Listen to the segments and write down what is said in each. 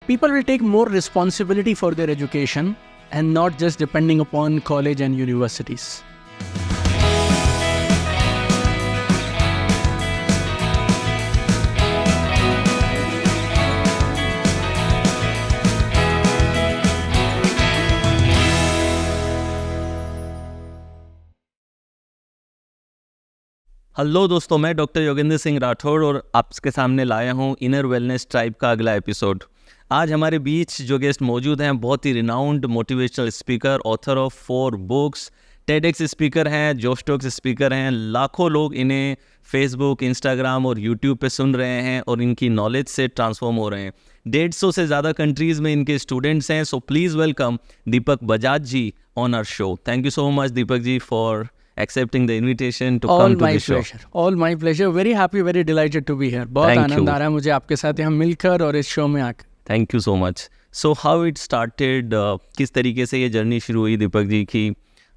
people will take more responsibility for their education and not just depending upon college and universities. Hello दोस्तों, मैं doctor Yogendra Singh Rathore और आपके सामने लाया हूँ इनर वेलनेस ट्राइब का अगला एपिसोड। आज हमारे बीच जो गेस्ट मौजूद हैं बहुत ही renowned motivational speaker, author of 4 books, TEDx speaker हैं, जोश टॉक्स स्पीकर हैं। लाखों लोग इन्हें फेसबुक, इंस्टाग्राम और यूट्यूब पे सुन रहे हैं और इनकी नॉलेज से ट्रांसफॉर्म हो रहे हैं। 150 से ज़्यादा कंट्रीज़ में इनके स्टूडेंट्स हैं। So please welcome Deepak Bajaj ji on our show. Thank you so much Deepak ji for accepting the invitation to come to the show. All my pleasure. Very happy, very delighted to be here. बहुत आनंद आ रहा है मुझे आपके साथ यहाँ मिलकर और इस शो में आकर। Thank you so much. So how it started? किस तरीके से ये जर्नी शुरू हुई दीपक जी की?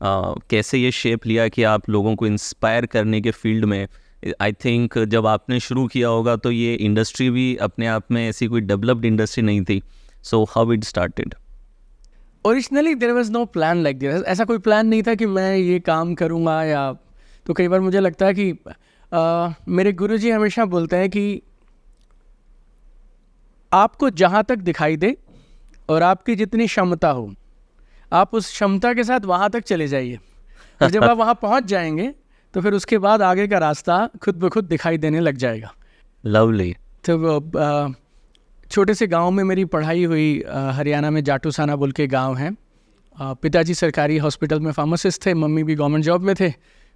कैसे ये शेप लिया कि आप लोगों को इंस्पायर करने के फील्ड में? आई थिंक जब आपने शुरू किया होगा तो ये इंडस्ट्री भी अपने आप में ऐसी कोई डेवलप्ड इंडस्ट्री नहीं थी. So how it started? Originally there was no plan like this. ऐसा कोई प्लान नहीं था कि मैं ये काम करूँगा या तो कई बार मुझे लगता है कि मेरे गुरुजी हमेशा बोलते हैं कि आपको जहाँ तक दिखाई दे और आपकी जितनी क्षमता हो आप उस क्षमता के साथ वहाँ तक चले जाइए और जब आप वहाँ पहुँच जाएंगे तो फिर उसके बाद आगे का रास्ता खुद ब खुद दिखाई देने लग जाएगा। लवली। तो छोटे से गांव में मेरी पढ़ाई हुई। हरियाणा में जाटूसाना बोल के गांव है। पिताजी सरकारी हॉस्पिटल में फार्मासिस्ट थे, मम्मी भी गवर्नमेंट जॉब में थे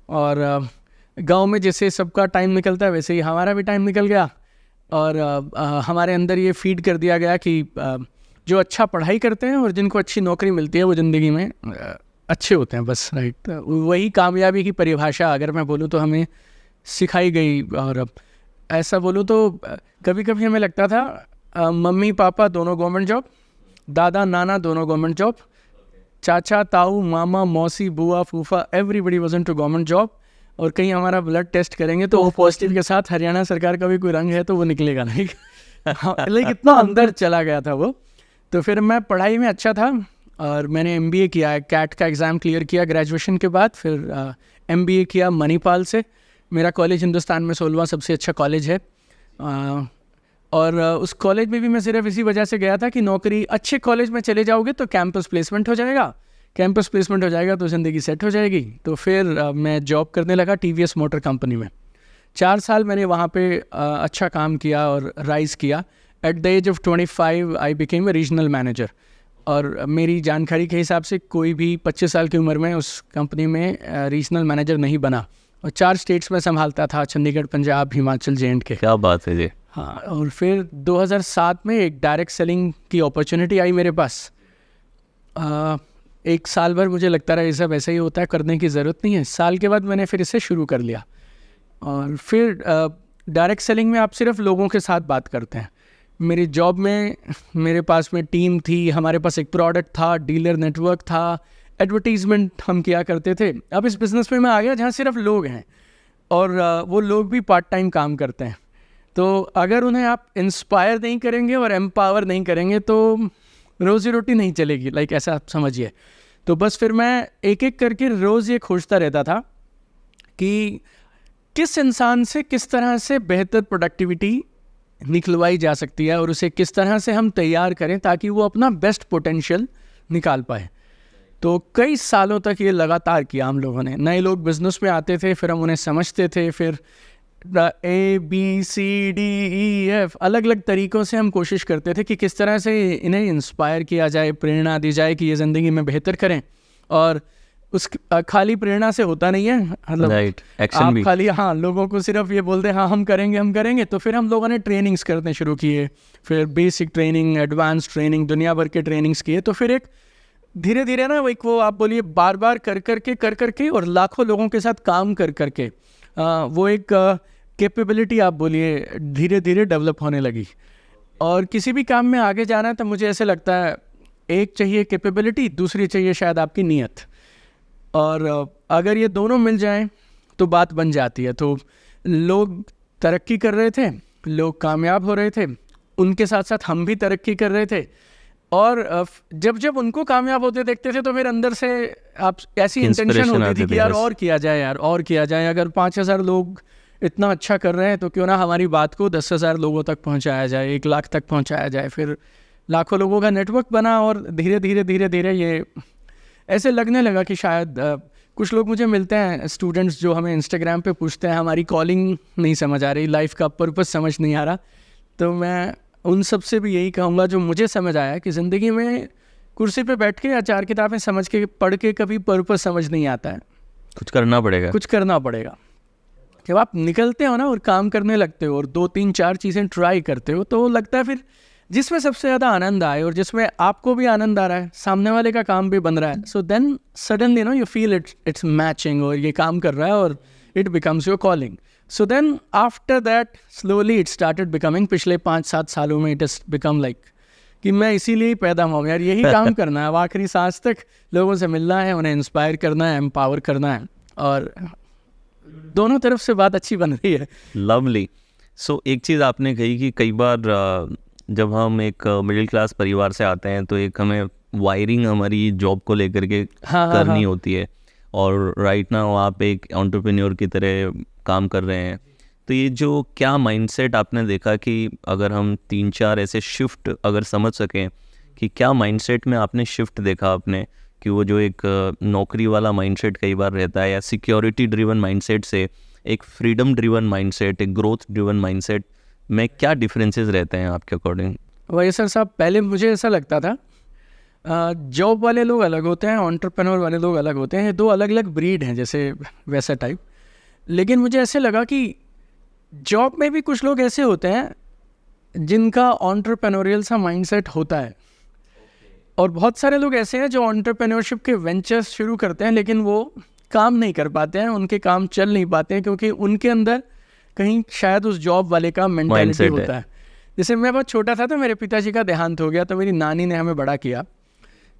और गांव में जैसे सबका टाइम निकलता है वैसे ही हमारा भी टाइम निकल गया और हमारे अंदर ये फीड कर दिया गया कि जो अच्छा पढ़ाई करते हैं और जिनको अच्छी नौकरी मिलती है वो ज़िंदगी में अच्छे होते हैं, बस। राइट। वही कामयाबी की परिभाषा अगर मैं बोलूँ तो हमें सिखाई गई। और ऐसा बोलूँ तो कभी कभी हमें लगता था मम्मी पापा दोनों गवर्नमेंट जॉब, दादा नाना दोनों गवर्नमेंट जॉब, चाचा ताऊ मामा मौसी बुआ फूफा everybody was into government job और कहीं हमारा ब्लड टेस्ट करेंगे तो वो पॉजिटिव के साथ हरियाणा सरकार का भी कोई रंग है तो वो निकलेगा नहीं। लेकिन इतना अंदर चला गया था वो। तो फिर मैं पढ़ाई में अच्छा था और मैंने MBA किया, कैट का एग्ज़ाम क्लियर किया ग्रेजुएशन के बाद। फिर MBA किया मणिपाल से। मेरा कॉलेज हिंदुस्तान में 16वां सबसे अच्छा कॉलेज है और उस कॉलेज में भी मैं सिर्फ इसी वजह से गया था कि नौकरी अच्छे कॉलेज में चले जाओगे तो कैंपस प्लेसमेंट हो जाएगा, कैंपस प्लेसमेंट हो जाएगा तो ज़िंदगी सेट हो जाएगी। तो फिर मैं जॉब करने लगा TVS मोटर कंपनी में। 4 साल मैंने वहाँ पे अच्छा काम किया और राइज़ किया। At the age of 25 I became a regional manager और मेरी जानकारी के हिसाब से कोई भी 25 साल की उम्र में उस कंपनी में रीजनल मैनेजर नहीं बना और 4 स्टेट्स में संभालता था, चंडीगढ़, पंजाब, हिमाचल, J&K। क्या बात है जी। हाँ। और फिर 2007 में एक डायरेक्ट सेलिंग की अपॉर्चुनिटी आई मेरे पास। 1 साल भर मुझे लगता रहा ये सब ऐसा ही होता है, करने की ज़रूरत नहीं है। साल के बाद मैंने फिर इसे शुरू कर लिया और फिर डायरेक्ट सेलिंग में आप सिर्फ लोगों के साथ बात करते हैं। मेरी जॉब में मेरे पास में टीम थी, हमारे पास एक प्रोडक्ट था, डीलर नेटवर्क था, एडवर्टीज़मेंट हम किया करते थे। अब इस बिज़नेस में मैं आ गया जहाँ सिर्फ लोग हैं और वो लोग भी पार्ट टाइम काम करते हैं। तो अगर उन्हें आप इंस्पायर नहीं करेंगे और एम्पावर नहीं करेंगे तो रोज़ी रोटी नहीं चलेगी, लाइक ऐसा आप समझिए। तो बस फिर मैं एक एक करके रोज़ ये खोजता रहता था कि किस इंसान से किस तरह से बेहतर प्रोडक्टिविटी निकलवाई जा सकती है और उसे किस तरह से हम तैयार करें ताकि वो अपना बेस्ट पोटेंशियल निकाल पाए। तो कई सालों तक ये लगातार किया हम लोगों ने। नए लोग बिज़नेस में आते थे, फिर हम उन्हें समझते थे, फिर ABCDEF अलग अलग तरीक़ों से हम कोशिश करते थे कि किस तरह से इन्हें इंस्पायर किया जाए, प्रेरणा दी जाए कि ये ज़िंदगी में बेहतर करें। और उस खाली प्रेरणा से होता नहीं है, मतलब आप खाली लोगों को सिर्फ ये बोलते हैं हाँ हम करेंगे। तो फिर हम लोगों ने ट्रेनिंग्स करने शुरू किए, फिर बेसिक ट्रेनिंग, एडवांस ट्रेनिंग, दुनिया भर के ट्रेनिंग्स किए। तो फिर एक धीरे धीरे ना एक वो आप बोलिए बार बार कर करके और लाखों लोगों के साथ काम कर करके वो एक कैपेबिलिटी आप बोलिए धीरे धीरे डेवलप होने लगी। और किसी भी काम में आगे जाना है तो मुझे ऐसे लगता है एक चाहिए कैपेबिलिटी, दूसरी चाहिए शायद आपकी नीयत। और अगर ये दोनों मिल जाएं तो बात बन जाती है। तो लोग तरक्की कर रहे थे, लोग कामयाब हो रहे थे उनके साथ साथ हम भी तरक्की कर रहे थे। और जब जब उनको कामयाब होते देखते थे तो फिर अंदर से आप ऐसी इंटेंशन Inspiration होती आती थी थी कि यार बस। और किया जाए, यार और किया जाए। अगर 5,000 लोग इतना अच्छा कर रहे हैं तो क्यों ना हमारी बात को 10,000 लोगों तक पहुंचाया जाए, 1 लाख तक पहुंचाया जाए। फिर लाखों लोगों का नेटवर्क बना और धीरे धीरे ये ऐसे लगने लगा कि शायद कुछ लोग मुझे मिलते हैं, स्टूडेंट्स जो हमें इंस्टाग्राम पे पूछते हैं, हमारी कॉलिंग नहीं समझ आ रही, लाइफ का पर्पस समझ नहीं आ रहा। तो मैं उन सब से भी यही कहूँगा जो मुझे समझ आया कि ज़िंदगी में कुर्सी पे बैठ के या 4 किताबें समझ के पढ़ के कभी पर्पस समझ नहीं आता है, कुछ करना पड़ेगा। कुछ करना पड़ेगा। जब आप निकलते हो ना और काम करने लगते हो और 2-3-4 चीज़ें ट्राई करते हो तो लगता है फिर जिसमें सबसे ज़्यादा आनंद आए और जिसमें आपको भी आनंद आ रहा है, सामने वाले का काम भी बन रहा है, so then suddenly you feel it's matching और ये काम कर रहा है और it becomes your calling. So then after that slowly it started becoming, पिछले 5-7 सालों में इट इज बिकम लाइक कि मैं इसीलिए ही पैदा हुआ हूँ यार, यही काम करना है, अब आखिरी सांस तक लोगों से मिलना है, उन्हें इंस्पायर करना है, एम्पावर करना है, और दोनों तरफ से बात अच्छी बन रही है। लवली। सो एक चीज़ आपने कही कि कई बार जब हम एक मिडिल क्लास परिवार से आते हैं तो एक हमें वायरिंग हमारी जॉब को लेकर के करनी होती है, और राइट नाउ आप एक एंटरप्रेन्योर की तरह काम कर रहे हैं। तो ये जो क्या माइंडसेट आपने देखा कि अगर हम 3-4 ऐसे शिफ्ट अगर समझ सकें कि क्या माइंडसेट में आपने शिफ्ट देखा आपने, कि वो जो एक नौकरी वाला माइंडसेट कई बार रहता है या सिक्योरिटी ड्रिवन माइंडसेट से एक फ्रीडम ड्रिवन माइंडसेट, एक ग्रोथ ड्रिवन माइंडसेट में क्या डिफरेंसेस रहते हैं आपके अकॉर्डिंग? वही सर साहब, पहले मुझे ऐसा लगता था जॉब वाले लोग अलग होते हैं, एंटरप्रेन्योर वाले लोग अलग होते हैं, ये 2 अलग अलग ब्रीड हैं जैसे वैसा टाइप। लेकिन मुझे ऐसे लगा कि जॉब में भी कुछ लोग ऐसे होते हैं जिनका एंटरप्रेन्योरियल सा माइंडसेट होता है, और बहुत सारे लोग ऐसे हैं जो एंटरप्रेन्योरशिप के वेंचर्स शुरू करते हैं लेकिन वो काम नहीं कर पाते हैं, उनके काम चल नहीं पाते हैं क्योंकि उनके अंदर कहीं शायद उस जॉब वाले का मेंटालिटी होता है। जैसे मैं बहुत छोटा था तो मेरे पिताजी का देहांत हो गया, तो मेरी नानी ने हमें बड़ा किया।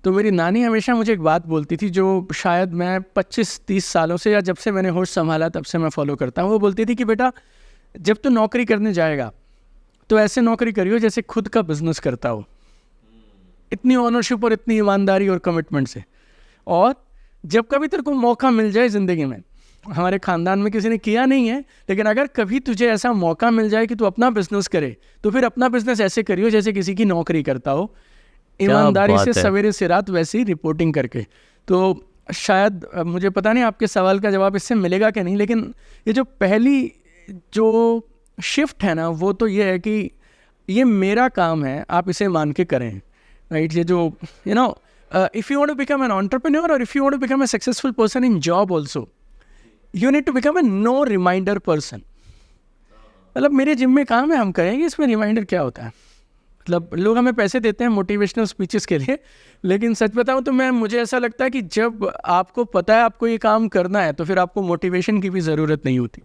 तो मेरी नानी हमेशा मुझे एक बात बोलती थी जो शायद मैं 25-30 सालों से या जब से मैंने होश संभाला तब से मैं फॉलो करता हूँ। वो बोलती थी कि बेटा जब तू नौकरी करने जाएगा तो ऐसे नौकरी करियो जैसे खुद का बिजनेस करता हो, इतनी ऑनरशिप और इतनी ईमानदारी और कमिटमेंट से। और जब कभी तेरे को मौका मिल जाए ज़िंदगी में, हमारे ख़ानदान में किसी ने किया नहीं है, लेकिन अगर कभी तुझे ऐसा मौका मिल जाए कि तू अपना बिजनेस करे तो फिर अपना बिजनेस ऐसे करियो जैसे किसी की नौकरी करता हो, ईमानदारी से, सवेरे से रात वैसी रिपोर्टिंग करके। तो शायद मुझे पता नहीं आपके सवाल का जवाब इससे मिलेगा कि नहीं, लेकिन ये जो पहली जो शिफ्ट है ना वो तो ये है कि ये मेरा काम है, आप इसे मान के करें, राइट। ये जो if you want to become an entrepreneur or if you want to become a successful person in job also, you need to become a no reminder person। मतलब मेरे जिम में काम है, हम करेंगे, इसमें रिमाइंडर क्या होता है। मतलब लोग हमें पैसे देते हैं मोटिवेशनल स्पीचेस के लिए, लेकिन सच बताऊं तो मुझे ऐसा लगता है कि जब आपको पता है आपको ये काम करना है तो फिर आपको मोटिवेशन की भी ज़रूरत नहीं होती।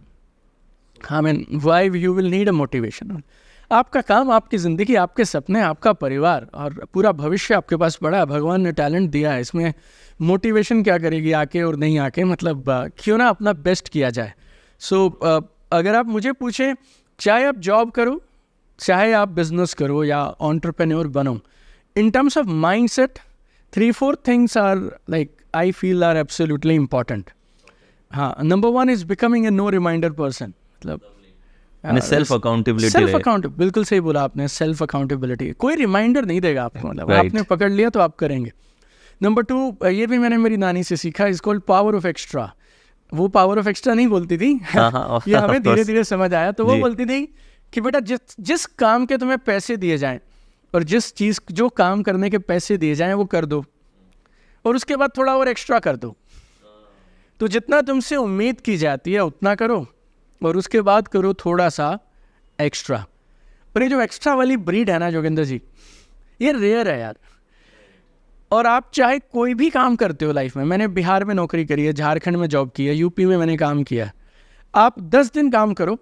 I mean why you will need a motivation. आपका काम, आपकी ज़िंदगी, आपके सपने, आपका परिवार और पूरा भविष्य आपके पास पड़ा है, भगवान ने टैलेंट दिया है, इसमें मोटिवेशन क्या करेगी आके और नहीं आके, मतलब क्यों ना अपना बेस्ट किया जाए। सो अगर आप मुझे पूछें, चाहे आप जॉब करो, चाहे आप बिजनेस करो या एंटरप्रेन्योर बनो, in terms of mindset 3-4 things are like I feel are absolutely important. हाँ, number 1 is becoming a no reminder person. मतलब सेल्फ अकाउंटेबिलिटी। सेल्फ अकाउंटेबिलिटी, बिल्कुल सही बोला आपने, सेल्फ अकाउंटेबिलिटी। कोई रिमाइंडर नहीं देगा आपको, मतलब आपने पकड़ लिया तो आप करेंगे। नंबर 2, ये भी मैंने मेरी नानी से सीखा, is called power of extra. वो पावर ऑफ एक्स्ट्रा नहीं बोलती थी ये हमें धीरे धीरे समझ आया। तो वो बोलती थी कि बेटा जिस काम के तुम्हें पैसे दिए जाएं और जो काम करने के पैसे दिए जाएं वो कर दो, और उसके बाद थोड़ा और एक्स्ट्रा कर दो। तो जितना तुमसे उम्मीद की जाती है उतना करो, और उसके बाद करो थोड़ा सा एक्स्ट्रा। और ये जो एक्स्ट्रा वाली ब्रीड है ना जोगिंदर जी, ये रेयर है यार। और आप चाहे कोई भी काम करते हो लाइफ में, मैंने बिहार में नौकरी करी है, झारखंड में जॉब की है, यूपी में मैंने काम किया, आप 10 दिन काम करो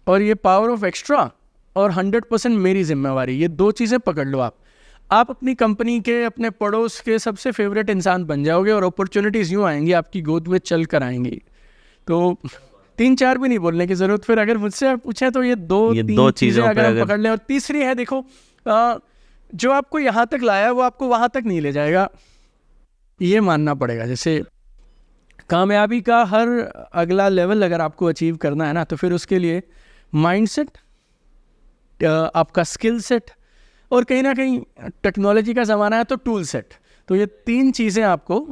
और ये पावर ऑफ एक्स्ट्रा और 100% मेरी जिम्मेवारी, ये 2 चीज़ें पकड़ लो। आप अपनी कंपनी के, अपने पड़ोस के सबसे फेवरेट इंसान बन जाओगे और अपॉर्चुनिटीज़ यूँ आएंगी आपकी गोद में चल कर आएंगी। तो 3-4 भी नहीं बोलने की ज़रूरत, फिर अगर मुझसे आप पूछें तो ये दो दो चीज़ों अगर पे हम अगर- पकड़ लें। और तीसरी है, देखो जो आपको यहाँ तक लाया वो आपको वहाँ तक नहीं ले जाएगा, ये मानना पड़ेगा। जैसे कामयाबी का हर अगला लेवल अगर आपको अचीव करना है ना, तो फिर उसके लिए माइंडसेट, आपका स्किल सेट, और कहीं ना कहीं टेक्नोलॉजी का ज़माना है तो टूल सेट। तो ये 3 चीज़ें आपको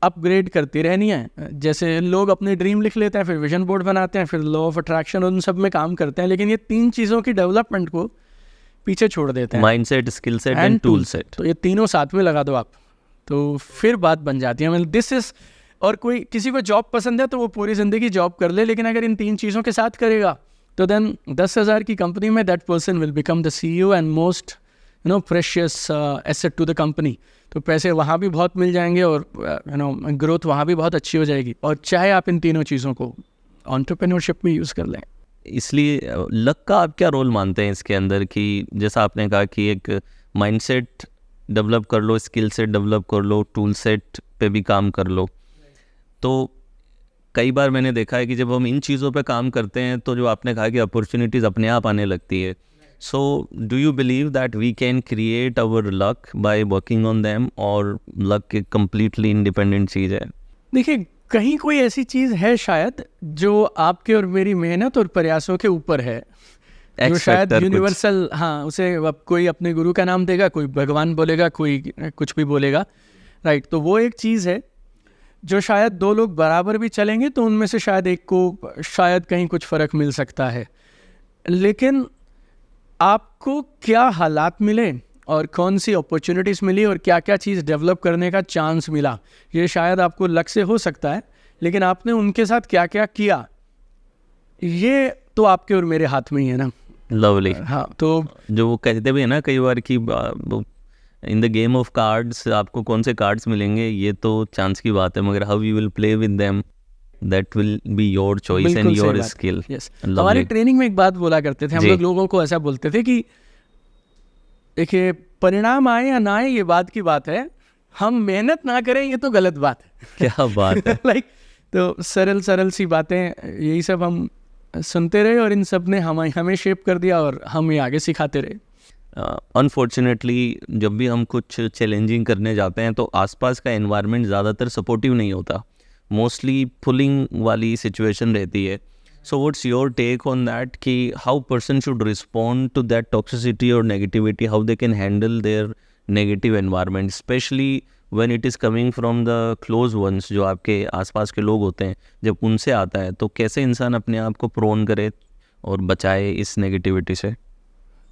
अपग्रेड करती रहनी है। जैसे लोग अपने ड्रीम लिख लेते हैं, फिर विजन बोर्ड बनाते हैं, फिर लॉ ऑफ अट्रैक्शन, उन सब में काम करते हैं, लेकिन ये 3 चीज़ों की डेवलपमेंट को पीछे छोड़ देते हैं। Mindset, skill set and tool set. तो ये तीनों साथ में लगा दो आप, तो फिर बात बन जाती है। मतलब दिस इज, और कोई किसी को जॉब पसंद है तो वो पूरी ज़िंदगी जॉब कर ले, लेकिन अगर इन 3 चीज़ों के साथ करेगा तो देन 10,000 की कंपनी में that person will become the CEO and most precious asset to the company. तो पैसे वहाँ भी बहुत मिल जाएंगे और ग्रोथ वहाँ भी बहुत अच्छी हो जाएगी। और चाहे आप इन तीनों चीज़ों को एंटरप्रेन्योरशिप में यूज़ कर लें। इसलिए लक का आप क्या रोल मानते हैं इसके अंदर, कि जैसा आपने कहा कि एक माइंडसेट डेवलप कर लो, स्किल सेट डेवलप कर लो, टूल सेट पे भी काम कर लो, तो कई बार मैंने देखा है कि जब हम इन चीज़ों पे काम करते हैं तो जो आपने कहा कि अपॉर्चुनिटीज़ अपने आप आने लगती है। So do you believe that we can create our luck by working on them, और लक एक कम्प्लीटली इंडिपेंडेंट चीज़ है? देखिए, कहीं कोई ऐसी चीज़ है शायद जो आपके और मेरी मेहनत और प्रयासों के ऊपर है, जो शायद यूनिवर्सल, हाँ, उसे अब कोई अपने गुरु का नाम देगा, कोई भगवान बोलेगा, कोई कुछ भी बोलेगा, राइट। तो वो एक चीज़ है जो शायद 2 लोग बराबर भी चलेंगे तो उनमें से शायद एक को शायद कहीं कुछ फ़र्क मिल सकता है। लेकिन आपको क्या हालात मिले और कौन सी अपॉर्चुनिटीज़ मिली और क्या क्या चीज़ डेवलप करने का चांस मिला, ये शायद आपको लक से हो सकता है, लेकिन आपने उनके साथ क्या क्या किया, ये तो आपके और मेरे हाथ में ही है ना। लवली। हाँ, तो जो वो कहते भी है ना कई बार कि in the game of cards आपको कौन से कार्ड्स मिलेंगे ये तो चांस की बात है, मगर how you will play with them that will be your choice and your skill. Yes, हमारी ट्रेनिंग में एक बात बोला करते थे हम लोग, लोगों को ऐसा बोलते थे कि देखिए, परिणाम आए या ना आए ये बात की बात है, हम मेहनत ना करें ये तो गलत बात है। क्या बात है। लाइक तो सरल सी बातें, यही सब हम सुनते रहे और इन सब ने हमें शेप कर दिया और हम ये आगे सिखाते रहे। अनफॉर्चुनेटली जब भी हम कुछ चैलेंजिंग करने जाते हैं तो आसपास का एनवायरनमेंट ज़्यादातर सपोर्टिव नहीं होता, मोस्टली पुलिंग वाली सिचुएशन रहती है। So what's your take on that, कि how person should respond to that toxicity और negativity, how they can handle their negative environment, especially when it is coming from the close ones, जो आपके आसपास के लोग होते हैं, जब उनसे आता है तो कैसे इंसान अपने आप को प्रोन करे और बचाए इस नेगेटिविटी से?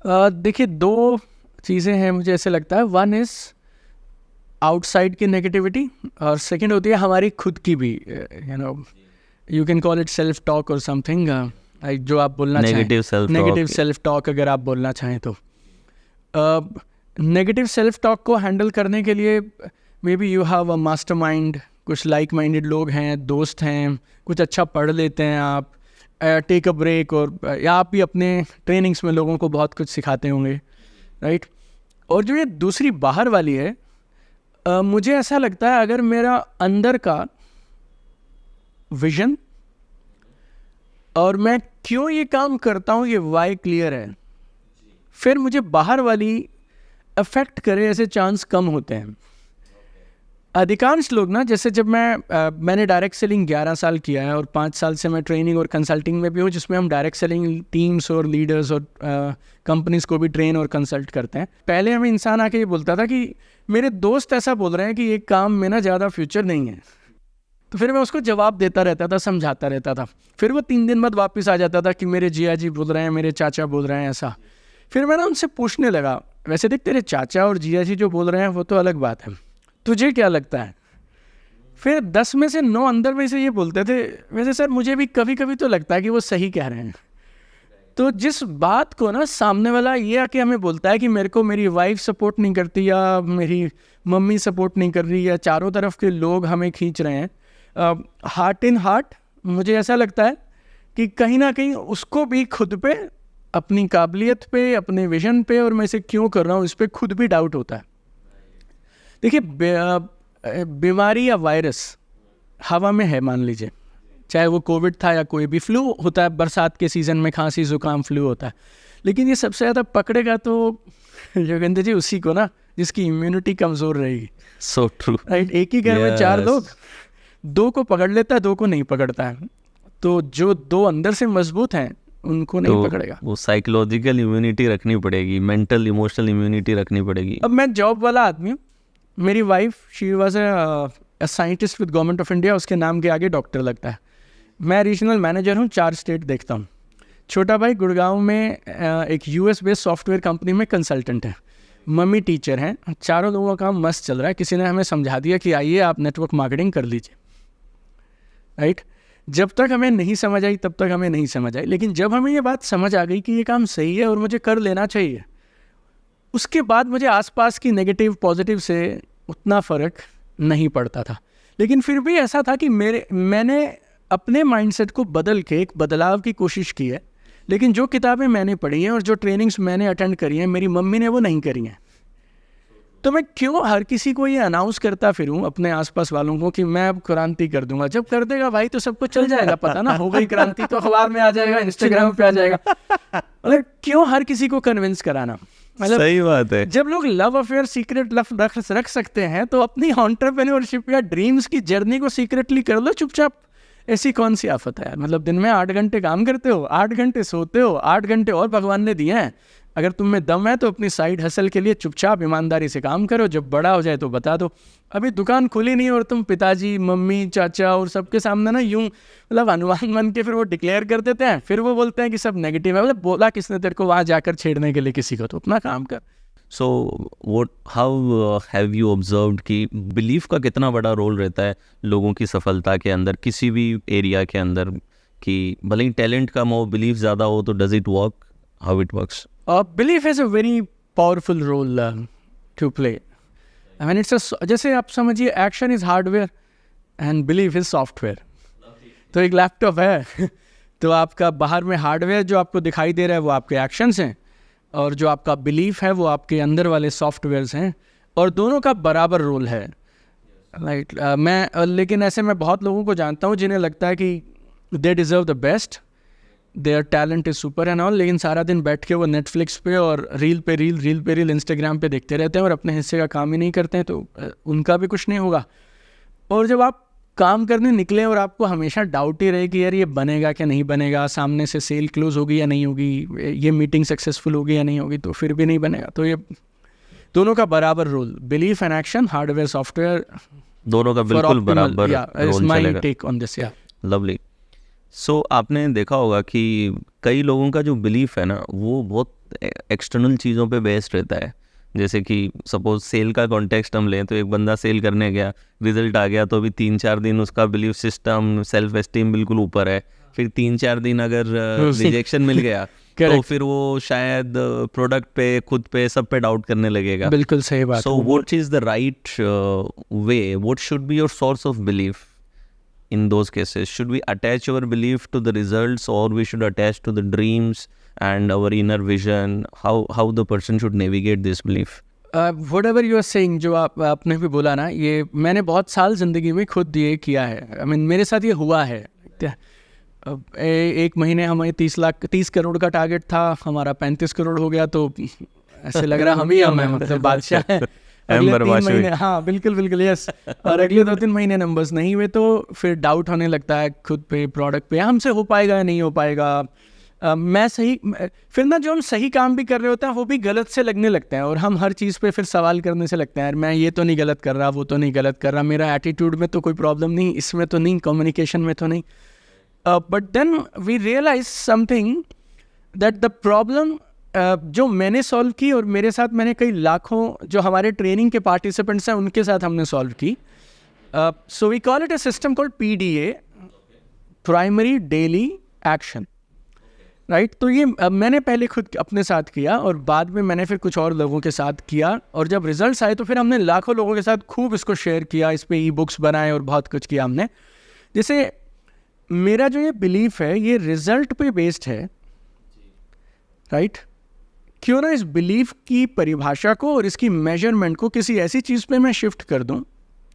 देखिए, 2 चीज़ें हैं मुझे ऐसे लगता है। वन इज़ आउटसाइड की नेगेटिविटी और सेकंड होती है हमारी खुद की भी, you can call it self talk और समथिंग, जो आप बोलना चाहें, नेगेटिव सेल्फ टॉक अगर आप बोलना चाहें तो। नेगेटिव सेल्फ टॉक को हैंडल करने के लिए may be you have a mastermind, कुछ लाइक माइंडेड लोग हैं, दोस्त हैं, कुछ अच्छा पढ़ लेते हैं आप, टेक अ ब्रेक, और या आप भी अपने ट्रेनिंग्स में लोगों को बहुत कुछ सिखाते होंगे, राइट। और जो ये दूसरी बाहर वाली है, मुझे ऐसा लगता है अगर मेरा अंदर का विजन और मैं क्यों ये काम करता हूँ ये वाई क्लियर है, फिर मुझे बाहर वाली अफेक्ट करे ऐसे चांस कम होते हैं। अधिकांश लोग ना, जैसे जब मैंने डायरेक्ट सेलिंग 11 साल किया है और 5 साल से मैं ट्रेनिंग और कंसल्टिंग में भी हूँ, जिसमें हम डायरेक्ट सेलिंग टीम्स और लीडर्स और कंपनीज को भी ट्रेन और कंसल्ट करते हैं। पहले हमें इंसान आके ये बोलता था कि मेरे दोस्त ऐसा बोल रहे हैं कि ये काम में ना ज़्यादा फ्यूचर नहीं है, तो फिर मैं उसको जवाब देता रहता था, समझाता रहता था। फिर वो 3 दिन बाद वापस आ जाता था कि मेरे जिया जी बोल रहे हैं, मेरे चाचा बोल रहे हैं ऐसा। फिर मैं ना उनसे पूछने लगा, वैसे देख तेरे चाचा और जिया जी जो बोल रहे हैं वो तो अलग बात है, तुझे क्या लगता है? फिर 10 में से 9 अंदर में से ये बोलते थे, वैसे सर मुझे भी कभी कभी तो लगता है कि वो सही कह रहे हैं। तो जिस बात को ना सामने वाला ये आके हमें बोलता है कि मेरे को मेरी वाइफ सपोर्ट नहीं करती, या मेरी मम्मी सपोर्ट नहीं कर रही, या चारों तरफ के लोग हमें खींच रहे हैं, हार्ट इन हार्ट मुझे ऐसा लगता है कि कहीं ना कहीं उसको भी खुद पे, अपनी काबिलियत पे, अपने विजन पे, और मैं इसे क्यों कर रहा हूँ इस पर खुद भी डाउट होता है। देखिए, बीमारी या वायरस हवा में है मान लीजिए, चाहे वो कोविड था या कोई भी फ्लू होता है बरसात के सीज़न में, खांसी जुकाम फ्लू होता है, लेकिन ये सबसे ज़्यादा पकड़ेगा तो योगेंद्र जी उसी को ना जिसकी इम्यूनिटी कमज़ोर रहेगी। So true, right. एक ही घर में 4 लोग, 2 को पकड़ लेता है, 2 को नहीं पकड़ता है, तो जो 2 अंदर से मजबूत हैं उनको नहीं पकड़ेगा। वो साइकोलॉजिकल इम्यूनिटी रखनी पड़ेगी, मेंटल इमोशनल इम्यूनिटी रखनी पड़ेगी। अब मैं जॉब वाला आदमी हूँ, मेरी wife she was a scientist with government of India, उसके नाम के आगे डॉक्टर लगता है। मैं रीजनल मैनेजर हूँ, 4 स्टेट देखता हूँ। छोटा भाई गुड़गांव में एक यूएस बेस्ड सॉफ्टवेयर कंपनी में कंसल्टेंट है। मम्मी टीचर हैं। चारों लोगों का काम मस्त चल रहा है। किसी ने हमें समझा दिया कि आइए आप नेटवर्क मार्केटिंग कर लीजिए, राइट। जब तक हमें नहीं समझ आई तब तक हमें नहीं समझ आई, लेकिन जब हमें ये बात समझ आ गई कि ये काम सही है और मुझे कर लेना चाहिए, उसके बाद मुझे आसपास की नेगेटिव पॉजिटिव से उतना फ़र्क नहीं पड़ता था। लेकिन फिर भी ऐसा था कि मैंने अपने माइंडसेट को बदल के एक बदलाव की कोशिश की है, लेकिन जो किताबें मैंने पढ़ी हैं और जो ट्रेनिंग्स मैंने अटेंड करी हैं, मेरी मम्मी ने वो नहीं करी हैं। तो मैं क्यों हर किसी को ये अनाउंस करता फिरूं अपने आसपास वालों को कि मैं अब क्रांति कर दूंगा। जब कर देगा भाई तो सबको चल जाएगा पता ना, हो गई क्रांति, तो अखबार में आ जाएगा, इंस्टाग्राम पे आ जाएगा। मतलब क्यों हर किसी को कन्विंस कराना। मतलब सही बात है। जब लोग लव अफेयर सीक्रेट लव रख सकते हैं तो अपनी एंटरप्रेन्योरशिप या ड्रीम्स की जर्नी को सीक्रेटली कर लो चुपचाप। ऐसी कौन सी आफत है यार। मतलब दिन में 8 घंटे काम करते हो, 8 घंटे सोते हो, 8 घंटे और भगवान ने दिए हैं। अगर तुम में दम है तो अपनी साइड हसल के लिए चुपचाप ईमानदारी से काम करो, जब बड़ा हो जाए तो बता दो। अभी दुकान खुली नहीं और तुम पिताजी मम्मी चाचा और सबके सामने ना यूं मतलब अनुमान बन के फिर वो डिक्लेयर कर देते हैं, फिर वो बोलते हैं कि सब नेगेटिव है। मतलब बोला किसने तेरे को वहाँ जाकर छेड़ने के लिए किसी को, तो अपना काम कर। So how have you observed कि बिलीफ का कितना बड़ा रोल रहता है लोगों की सफलता के अंदर, किसी भी एरिया के अंदर, कि भले ही टैलेंट कम हो, बिलीफ ज़्यादा हो, तो does it work, how it works? Belief has a very powerful role to play. I mean it's जैसे आप समझिए action is hardware and belief is software. तो एक लैपटॉप है तो आपका बाहर में हार्डवेयर जो आपको दिखाई दे रहा है वो आपके एक्शंस हैं, और जो आपका बिलीफ है वो आपके अंदर वाले सॉफ्टवेयर्स हैं, और दोनों का बराबर रोल है, राइट। लेकिन ऐसे मैं बहुत लोगों को जानता हूँ जिन्हें लगता है कि they deserve the best, their talent is super and all, लेकिन सारा दिन बैठ के वो नेटफ्लिक्स पे और रील पे रील इंस्टाग्राम पे देखते रहते हैं और अपने हिस्से का काम ही नहीं करते हैं, तो उनका भी कुछ नहीं होगा। और जब आप काम करने निकले और आपको हमेशा डाउट ही रहे कि यार ये बनेगा क्या नहीं बनेगा, सामने से सेल क्लोज होगी या नहीं होगी, ये मीटिंग सक्सेसफुल होगी या नहीं होगी, तो फिर भी नहीं बनेगा। तो ये दोनों का बराबर role, belief and action, hardware software, दोनों का बिल्कुल बराबर रोल चलेगा। टेक ऑन दिस, या लवली। सो आपने देखा होगा कि कई लोगों का जो बिलीफ है ना वो बहुत एक्सटर्नल चीज़ों पे बेस्ड रहता है। जैसे कि सपोज सेल का कॉन्टेक्स्ट हम लें तो एक बंदा सेल करने गया, रिजल्ट आ गया, तो अभी 3-4 दिन उसका बिलीफ सिस्टम, सेल्फ एस्टीम बिल्कुल ऊपर है। फिर 3-4 दिन अगर रिजेक्शन मिल गया तो फिर वो शायद प्रोडक्ट पे, खुद पे, सब पे डाउट करने लगेगा। बिल्कुल सही बात। So what is the right way, what should be your source of belief in those cases? Should we attach our belief to the results, or we should attach to the dreams and our inner vision? How the person should navigate this belief? Whatever you are saying, जो आपने भी बोला ना, ये मैंने बहुत साल ज़िंदगी में खुद ये किया है। I mean, मेरे साथ ये हुआ है। एक महीने हमें 30 करोड़ का टारगेट था, हमारा 35 करोड़ हो गया, तो ऐसे लग रहा हम है, मतलब बादशाह है। अगले 3 महीने, हाँ बिल्कुल यस, और अगले 2-3 महीने नंबर्स नहीं हुए तो फिर डाउट होने लगता है खुद पे, प्रोडक्ट पे, हमसे हो पाएगा या नहीं हो पाएगा। फिर ना जो हम सही काम भी कर रहे होते हैं वो भी गलत से लगने लगते हैं, और हम हर चीज़ पे फिर सवाल करने से लगते हैं, यार मैं ये तो नहीं गलत कर रहा, वो तो नहीं गलत कर रहा, मेरा एटीट्यूड में तो कोई प्रॉब्लम नहीं, इसमें तो नहीं, कम्युनिकेशन में तो नहीं। But then we realize something that the problem जो मैंने सॉल्व की, और मेरे साथ मैंने कई लाखों जो हमारे ट्रेनिंग के पार्टिसिपेंट्स हैं उनके साथ हमने सॉल्व की। So we call it a system called PDA, primary daily action, right. तो ये मैंने पहले खुद अपने साथ किया और बाद में मैंने फिर कुछ और लोगों के साथ किया, और जब रिजल्ट्स आए तो फिर हमने लाखों लोगों के साथ खूब इसको शेयर किया, इस पर ई-बुक्स बनाए और बहुत कुछ किया हमने। जैसे मेरा जो ये बिलीफ है ये रिजल्ट पे बेस्ड है, राइट। क्यों ना इस बिलीफ की परिभाषा को और इसकी मेजरमेंट को किसी ऐसी चीज़ पे मैं शिफ्ट कर दूं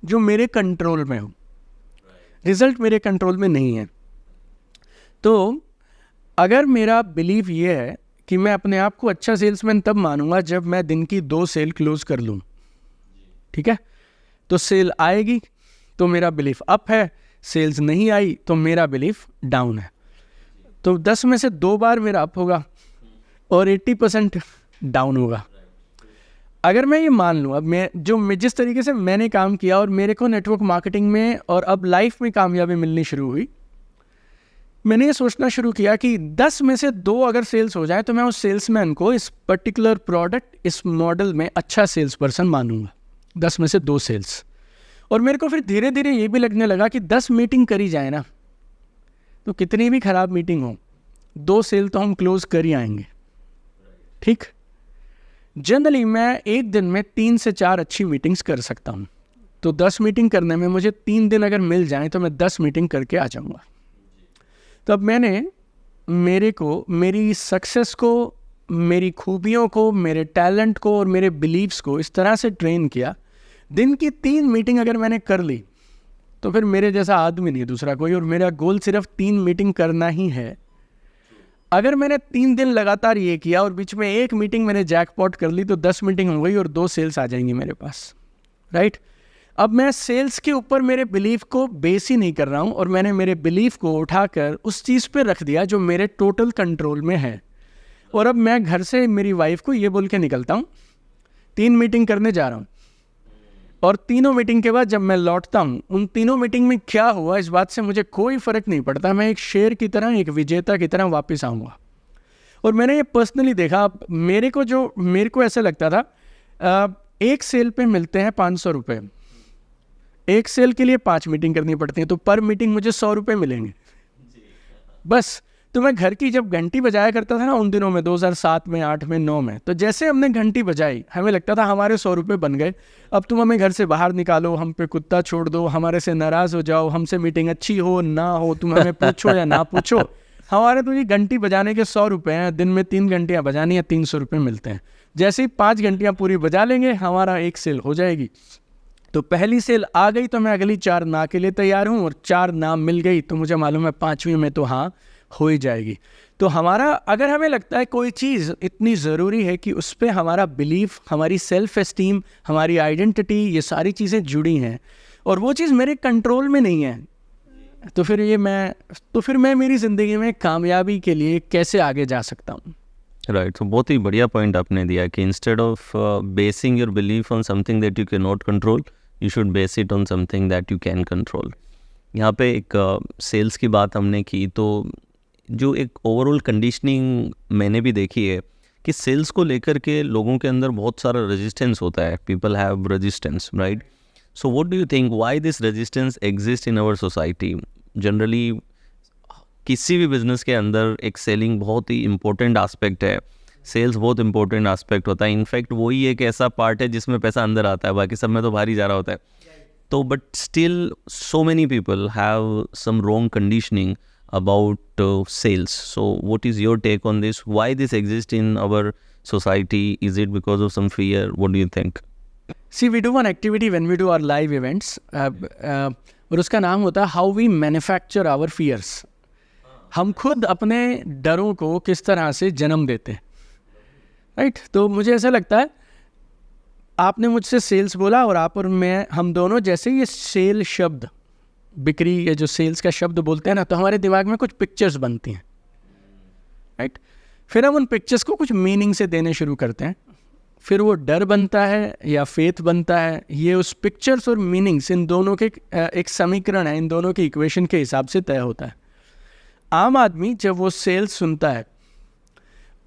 जो मेरे कंट्रोल में हो। रिजल्ट मेरे कंट्रोल में नहीं है, तो अगर मेरा बिलीव ये है कि मैं अपने आप को अच्छा सेल्समैन तब मानूंगा जब मैं दिन की 2 सेल क्लोज कर लूँ, ठीक है। तो सेल आएगी तो मेरा बिलीफ अप है, सेल्स नहीं आई तो मेरा बिलीफ डाउन है। तो 10 में से 2 बार मेरा अप होगा और 80% डाउन होगा। अगर मैं ये मान लूँ, अब मैं जिस तरीके से मैंने काम किया और मेरे को नेटवर्क मार्केटिंग में और अब लाइफ में कामयाबी मिलनी शुरू हुई, मैंने ये सोचना शुरू किया कि 10 में से 2 अगर सेल्स हो जाए तो मैं उस सेल्समैन को इस पर्टिकुलर प्रोडक्ट, इस मॉडल में अच्छा सेल्स पर्सन मानूंगा। 10 में से 2 सेल्स। और मेरे को फिर धीरे धीरे ये भी लगने लगा कि 10 मीटिंग करी जाए ना, तो कितनी भी ख़राब मीटिंग हो, 2 सेल तो हम क्लोज कर ही आएंगे, ठीक। जनरली मैं एक दिन में 3 से 4 अच्छी मीटिंग्स कर सकता हूँ। तो 10 मीटिंग करने में मुझे 3 दिन अगर मिल जाएं तो मैं 10 मीटिंग करके आ जाऊँगा। तो अब मैंने मेरी सक्सेस को, मेरी खूबियों को, मेरे टैलेंट को और मेरे बिलीव्स को इस तरह से ट्रेन किया, दिन की 3 मीटिंग अगर मैंने कर ली तो फिर मेरे जैसा आदमी नहीं दूसरा कोई, और मेरा गोल सिर्फ 3 मीटिंग करना ही है। अगर मैंने 3 दिन लगातार ये किया और बीच में 1 मीटिंग मैंने जैकपॉट कर ली तो 10 मीटिंग हो गई और 2 सेल्स आ जाएंगी मेरे पास, राइट। अब मैं सेल्स के ऊपर मेरे बिलीफ को बेस ही नहीं कर रहा हूँ और मैंने मेरे बिलीफ को उठाकर उस चीज़ पे रख दिया जो मेरे टोटल कंट्रोल में है। और अब मैं घर से मेरी वाइफ को ये बोल के निकलता हूँ 3 मीटिंग करने जा रहा हूँ, और तीनों मीटिंग के बाद जब मैं लौटता हूँ, उन तीनों मीटिंग में क्या हुआ इस बात से मुझे कोई फ़र्क नहीं पड़ता। मैं एक शेर की तरह, एक विजेता की तरह वापस आऊँगा। और मैंने ये पर्सनली देखा, मेरे को ऐसा लगता था एक सेल पे मिलते हैं 500 रुपये, एक सेल के लिए 5 मीटिंग करनी पड़ती है, तो पर मीटिंग मुझे 100 रुपये मिलेंगे बस। तो मैं घर की जब घंटी बजाया करता था ना उन दिनों में, 2007 में, 8 में, 9 में, तो जैसे हमने घंटी बजाई हमें लगता था हमारे 100 रुपये बन गए। अब तुम हमें घर से बाहर निकालो, हम पे कुत्ता छोड़ दो, हमारे से नाराज़ हो जाओ, हमसे मीटिंग अच्छी हो ना हो, तुम हमें पूछो या ना पूछो, हमारे तो ये घंटी बजाने के 100 रुपये हैं। दिन में 3 घंटियाँ बजानी है, 300 रुपये मिलते हैं। जैसे ही 5 घंटियाँ पूरी बजा लेंगे हमारा एक सेल हो जाएगी। तो पहली सेल आ गई तो मैं अगली 4 ना के लिए तैयार हूँ, और 4 ना मिल गई तो मुझे मालूम है 5वीं में तो हाँ हो ही जाएगी। तो अगर हमें लगता है कोई चीज़ इतनी ज़रूरी है कि उस पर हमारा बिलीफ, हमारी सेल्फ एस्टीम, हमारी आइडेंटिटी, ये सारी चीज़ें जुड़ी हैं और वो चीज़ मेरे कंट्रोल में नहीं है, तो फिर मैं मेरी ज़िंदगी में कामयाबी के लिए कैसे आगे जा सकता हूँ। राइट, तो बहुत ही बढ़िया पॉइंट आपने दिया कि instead of basin your belief on something that you can not control, you should base it on something that you can control. यहाँ पे एक सेल्स की बात हमने की, तो जो एक ओवरऑल कंडीशनिंग मैंने भी देखी है कि सेल्स को लेकर के लोगों के अंदर बहुत सारा रेजिस्टेंस होता है। People have resistance, right. So what do you think why this resistance exist in our society? Generally किसी भी बिजनेस के अंदर एक सेलिंग बहुत ही इंपॉर्टेंट एस्पेक्ट है, सेल्स बहुत इंपॉर्टेंट एस्पेक्ट होता है। इनफैक्ट वही एक ऐसा पार्ट है जिसमें पैसा अंदर आता है, बाकी सब में तो बाहर ही जा रहा होता है। तो but still so many people have some wrong conditioning about sales. So what is your take on this? Why this exists in our society? Is it because of some fear? What do you think? See, we do one activity when we do our live events, और उसका नाम होता है How we manufacture our fears. हम खुद अपने डरों को किस तरह से जन्म देते हैं, राइट। तो मुझे ऐसा लगता है, आपने मुझसे सेल्स बोला और आप और मैं, हम दोनों जैसे ये सेल शब्द, बिक्री, ये जो सेल्स का शब्द बोलते हैं ना, तो हमारे दिमाग में कुछ पिक्चर्स बनती हैं, राइट। फिर हम उन पिक्चर्स को कुछ मीनिंग से देने शुरू करते हैं, फिर वो डर बनता है या फेथ बनता है। ये उस पिक्चर्स और मीनिंग्स, इन दोनों के एक समीकरण है, इन दोनों के इक्वेशन के हिसाब से तय होता है। आम आदमी जब वो सेल्स सुनता है,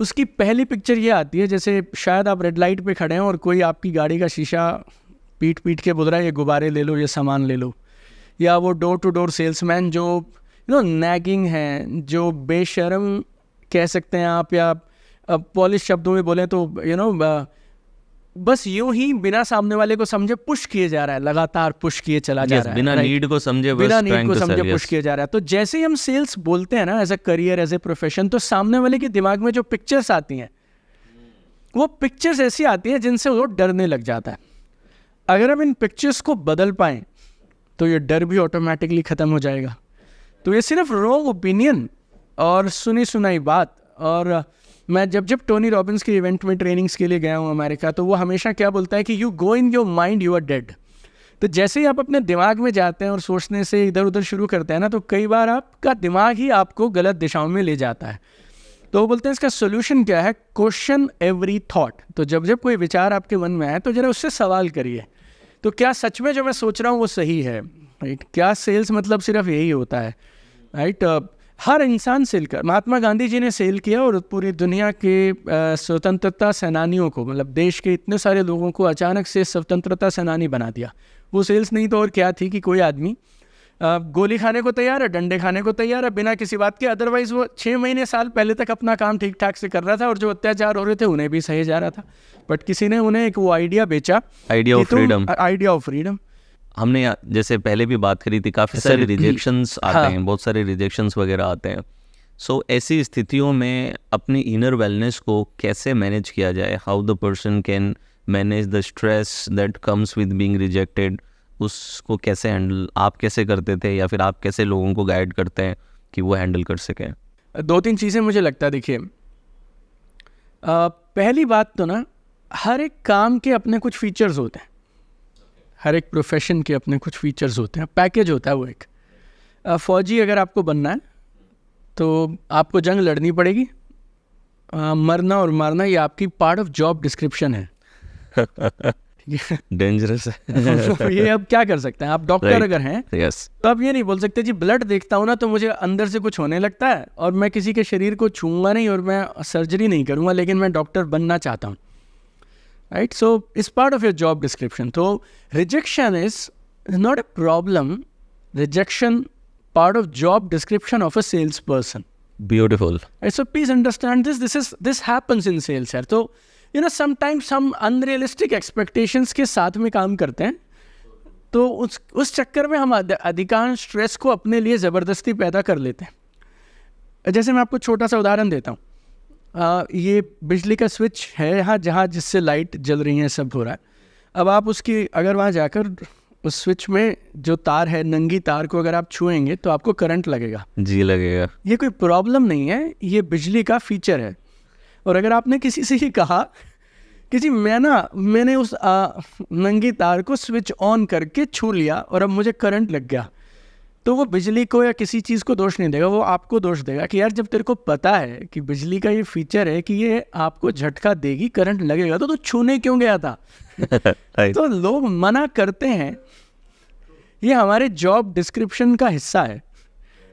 उसकी पहली पिक्चर ये आती है, जैसे शायद आप रेड लाइट पे खड़े हैं और कोई आपकी गाड़ी का शीशा पीट के बोल रहा है ये गुब्बारे ले लो, ये सामान ले लो, या वो डोर टू डोर सेल्समैन जो नैगिंग है, जो बेशर्म कह सकते हैं आप, या पॉलिश शब्दों में बोलें तो बस यूं ही बिना सामने वाले को समझे पुश किए जा रहा है, लगातार पुश किए चला जा रहा है, बिना नीड को समझे, बिना नीड को समझे पुश किया जा रहा है। तो जैसे ही हम सेल्स बोलते हैं ना, as a career, as a profession, तो सामने वाले के दिमाग में जो पिक्चर्स आती हैं, वो पिक्चर्स ऐसी आती हैं जिनसे वो डरने लग जाता है। अगर हम इन पिक्चर्स को बदल पाएँ तो ये डर भी ऑटोमेटिकली ख़त्म हो जाएगा। तो ये सिर्फ रॉन्ग ओपिनियन और सुनी सुनाई बात। और मैं जब टोनी रॉबिन्स के इवेंट में ट्रेनिंग्स के लिए गया हूँ अमेरिका, तो वो हमेशा क्या बोलता है कि you go in your mind you are dead. तो जैसे ही आप अपने दिमाग में जाते हैं और सोचने से इधर उधर शुरू करते हैं ना, तो कई बार आपका दिमाग ही आपको गलत दिशाओं में ले जाता है। तो वो बोलते हैं इसका सोल्यूशन क्या है, क्वेश्चन एवरी थॉट। तो जब कोई विचार आपके मन में आए तो जरा उससे सवाल करिए, तो क्या सच में जो मैं सोच रहा हूँ वो सही है, राइट। क्या सेल्स मतलब सिर्फ यही होता है, राइट। हर इंसान सेल कर, महात्मा गांधी जी ने सेल किया और पूरी दुनिया के स्वतंत्रता सेनानियों को, मतलब देश के इतने सारे लोगों को अचानक से स्वतंत्रता सेनानी बना दिया। वो सेल्स नहीं तो और क्या थी कि कोई आदमी गोली खाने को तैयार है, डंडे खाने को तैयार है, बिना किसी बात के। अदरवाइज वो 6 महीने साल पहले तक अपना काम ठीक ठाक से कर रहा था और जो अत्याचार हो रहे थे उन्हें भी सहे जा रहा था। बट किसी ने उन्हें एक वो आइडिया बेचा, idea of freedom. Idea of freedom. हमने जैसे पहले भी बात करी थी, काफ़ी सारे रिजेक्शंस आते हैं, बहुत सारे रिजेक्शंस वगैरह आते हैं। सो ऐसी स्थितियों में अपनी इनर वेलनेस को कैसे मैनेज किया जाए, how the person can manage the stress that comes with being rejected, उसको कैसे हैंडल आप कैसे करते थे, या फिर आप कैसे लोगों को गाइड करते हैं कि वो हैंडल कर सकें? 2-3 चीज़ें मुझे लगता है। देखिए, पहली बात तो ना, हर एक काम के अपने कुछ फीचर्स होते हैं, हर एक प्रोफेशन के अपने कुछ फीचर्स होते हैं, पैकेज होता है वो एक। फौजी अगर आपको बनना है तो आपको जंग लड़नी पड़ेगी, मरना और मारना ये आपकी पार्ट ऑफ जॉब डिस्क्रिप्शन है। ठीक है, डेंजरस है। ये अब क्या कर सकते हैं आप। डॉक्टर अगर हैं तो आप ये नहीं बोल सकते जी ब्लड देखता हूँ ना तो मुझे अंदर से कुछ होने लगता है और मैं किसी के शरीर को छूंगा नहीं और मैं सर्जरी नहीं करूँगा, लेकिन मैं डॉक्टर बनना चाहता हूँ, right. So it's part of your job description. तो rejection is not a problem, rejection part of job description of a salesperson. Beautiful. Right, so please understand this happens in sales यार। तो you know sometimes हम unrealistic expectations के साथ में काम करते हैं, तो उस चक्कर में हम अधिकांश स्ट्रेस को अपने लिए ज़बरदस्ती पैदा कर लेते हैं। जैसे मैं आपको छोटा सा उदाहरण देता हूँ। ये बिजली का स्विच है यहाँ, जहाँ जिससे लाइट जल रही है, सब हो रहा है। अब आप उसकी अगर वहाँ जाकर उस स्विच में जो तार है, नंगी तार को अगर आप छुएंगे तो आपको करंट लगेगा, जी लगेगा। ये कोई प्रॉब्लम नहीं है, ये बिजली का फीचर है। और अगर आपने किसी से ही कहा कि जी मैंने उस नंगी तार को स्विच ऑन करके छू लिया और अब मुझे करंट लग गया, तो वो बिजली को या किसी चीज़ को दोष नहीं देगा, वो आपको दोष देगा कि यार जब तेरे को पता है कि बिजली का ये फीचर है कि ये आपको झटका देगी, करंट लगेगा, तो छूने क्यों गया था। तो लोग मना करते हैं, ये हमारे जॉब डिस्क्रिप्शन का हिस्सा है।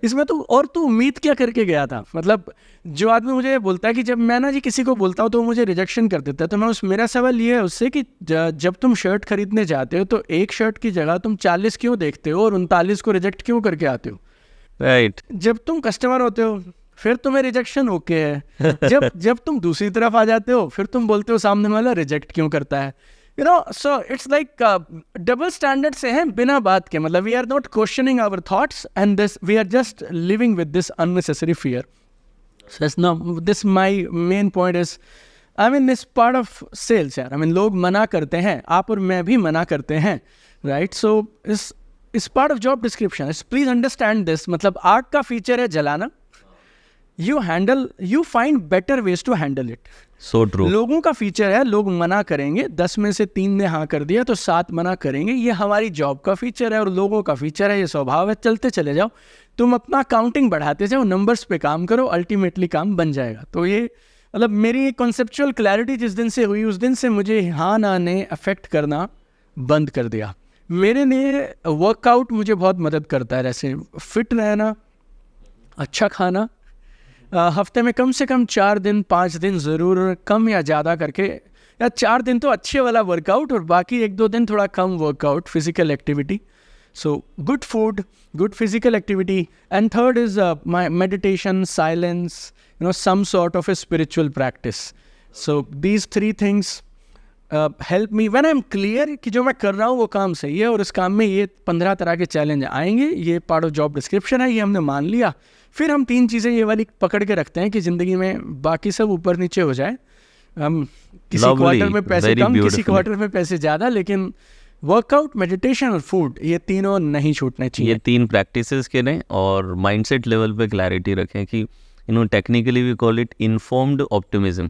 इसमें तो और तू उम्मीद क्या करके गया था। मतलब जो आदमी मुझे बोलता है कि जब मैं ना जी किसी को बोलता हूँ तो मुझे रिजेक्शन कर देता है, तो मैं मेरा सवाल ये है उससे कि जब तुम शर्ट खरीदने जाते हो तो एक शर्ट की जगह तुम 40 क्यों देखते हो और 39 को रिजेक्ट क्यों करके आते हो, राइट। जब तुम कस्टमर होते हो फिर तुम्हें रिजेक्शन ओके है, जब तुम दूसरी तरफ आ जाते हो फिर तुम बोलते हो सामने वाला रिजेक्ट क्यों करता है। You know, so it's like double standard से हैं बिना बात के। मतलब we are not questioning our thoughts and we are just living with this unnecessary fear. So no, this my main point is, I mean this part of sales यार। I mean लोग मना करते हैं, आप और मैं भी मना करते हैं, right? So इस part of job description is please understand this। मतलब आग का फीचर है जलाना, you find better ways to handle it। So true। लोगों का फीचर है, लोग मना करेंगे, 10 में से 3 ने हाँ कर दिया तो 7 मना करेंगे, ये हमारी जॉब का फीचर है और लोगों का फीचर है, ये स्वभाव है। चलते चले जाओ, तुम अपना काउंटिंग बढ़ाते जाओ, नंबर्स पे काम करो, अल्टीमेटली काम बन जाएगा। तो ये मतलब मेरी कॉन्सेप्चुअल क्लैरिटी जिस दिन से हुई उस दिन से मुझे हाँ ना ने अफेक्ट करना बंद कर दिया। मेरे लिए वर्कआउट मुझे बहुत मदद करता है, जैसे फिट रहना, अच्छा खाना, हफ्ते में कम से कम 4 दिन 5 दिन ज़रूर, कम या ज़्यादा करके, या 4 दिन तो अच्छे वाला वर्कआउट और बाकी 1-2 दिन थोड़ा कम workout, physical activity. So good food, good physical activity, and third is my meditation, silence, some sort of a spiritual practice. So these 3 things help me when I'm clear कि जो मैं कर रहा हूँ वो काम सही है और इस काम में ये 15 तरह के चैलेंज आएंगे, ये पार्ट ऑफ जॉब डिस्क्रिप्शन है, ये हमने मान लिया। फिर हम 3 चीज़ें ये वाली पकड़ के रखते हैं कि ज़िंदगी में बाकी सब ऊपर नीचे हो जाए, हम किसी क्वार्टर में पैसे कम, किसी क्वार्टर में पैसे ज़्यादा, लेकिन वर्कआउट, मेडिटेशन और फूड, ये तीनों नहीं छूटने चाहिए। ये 3 प्रैक्टिसेस करें और माइंडसेट लेवल पे क्लैरिटी रखें कि technically we call it informed optimism.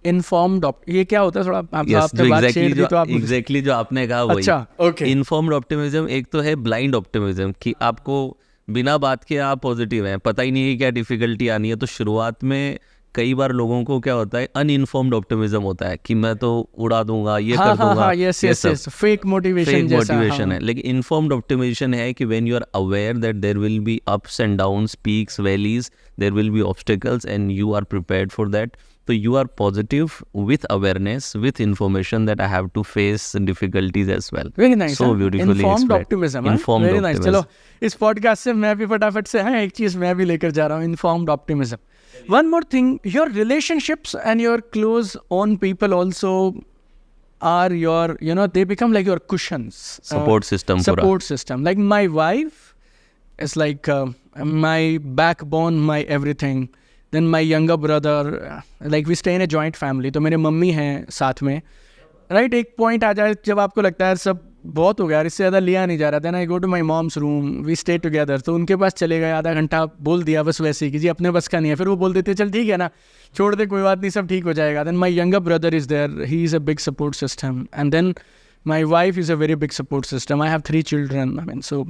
Informed, ये क्या होता है? थोड़ा Yes, आपने जो बात exactly शेयर की तो आप exactly जो आपने कहा वही। अच्छा, okay. इन्फॉर्म्ड ऑप्टिमिज्म एक तो है ब्लाइंड ऑप्टिमिज्म, कि आपको बिना बात के आप पॉजिटिव हैं, पता ही नहीं है क्या डिफिकल्टी आनी है। तो शुरुआत में कई बार लोगों को क्या होता है, अनइन्फॉर्म्ड ऑप्टिमिज्म होता है कि मैं तो उड़ा दूंगा, ये कर दूंगा, यस ये यस सब यस, फेक मोटिवेशन फेक जैसा, मोटिवेशन हाँ. है। लेकिन इन्फॉर्म्ड ऑप्टिमिजेशन है कि when you are aware that there will be ups and downs, peaks, valleys, there will be obstacles and you are prepared for that. तो you are positive with awareness, with information that I have to face difficulties as well. Very nice. So beautifully Informed explained. optimism. हाँ? Informed Very nice. optimism. चलो इस podcast से मैं भी फटाफट से एक चीज मैं भी लेकर जा रहा हूँ, informed optimism. One more thing, your relationships and your close own people also are your, they become like your cushions. Support system. Support system. Like my wife is like my backbone, my everything. Then my younger brother, like we stay in a joint family. तो मेरे mummy हैं साथ में, right. एक point आ जाए जब आपको लगता है सब बहुत हो गया, इससे ज़्यादा लिया नहीं जा रहा था ना, I go to my mom's room, we stay together. तो उनके पास चले गए, आधा घंटा बोल दिया बस वैसे ही कि जी अपने बस का नहीं है. फिर वो बोल देते चल ठीक है ना, छोड़ दे, कोई बात नहीं, सब ठीक हो जाएगा. Then my younger brother is there, he is a big support system. And then my wife is a very big support system. I have 3 children. I mean, so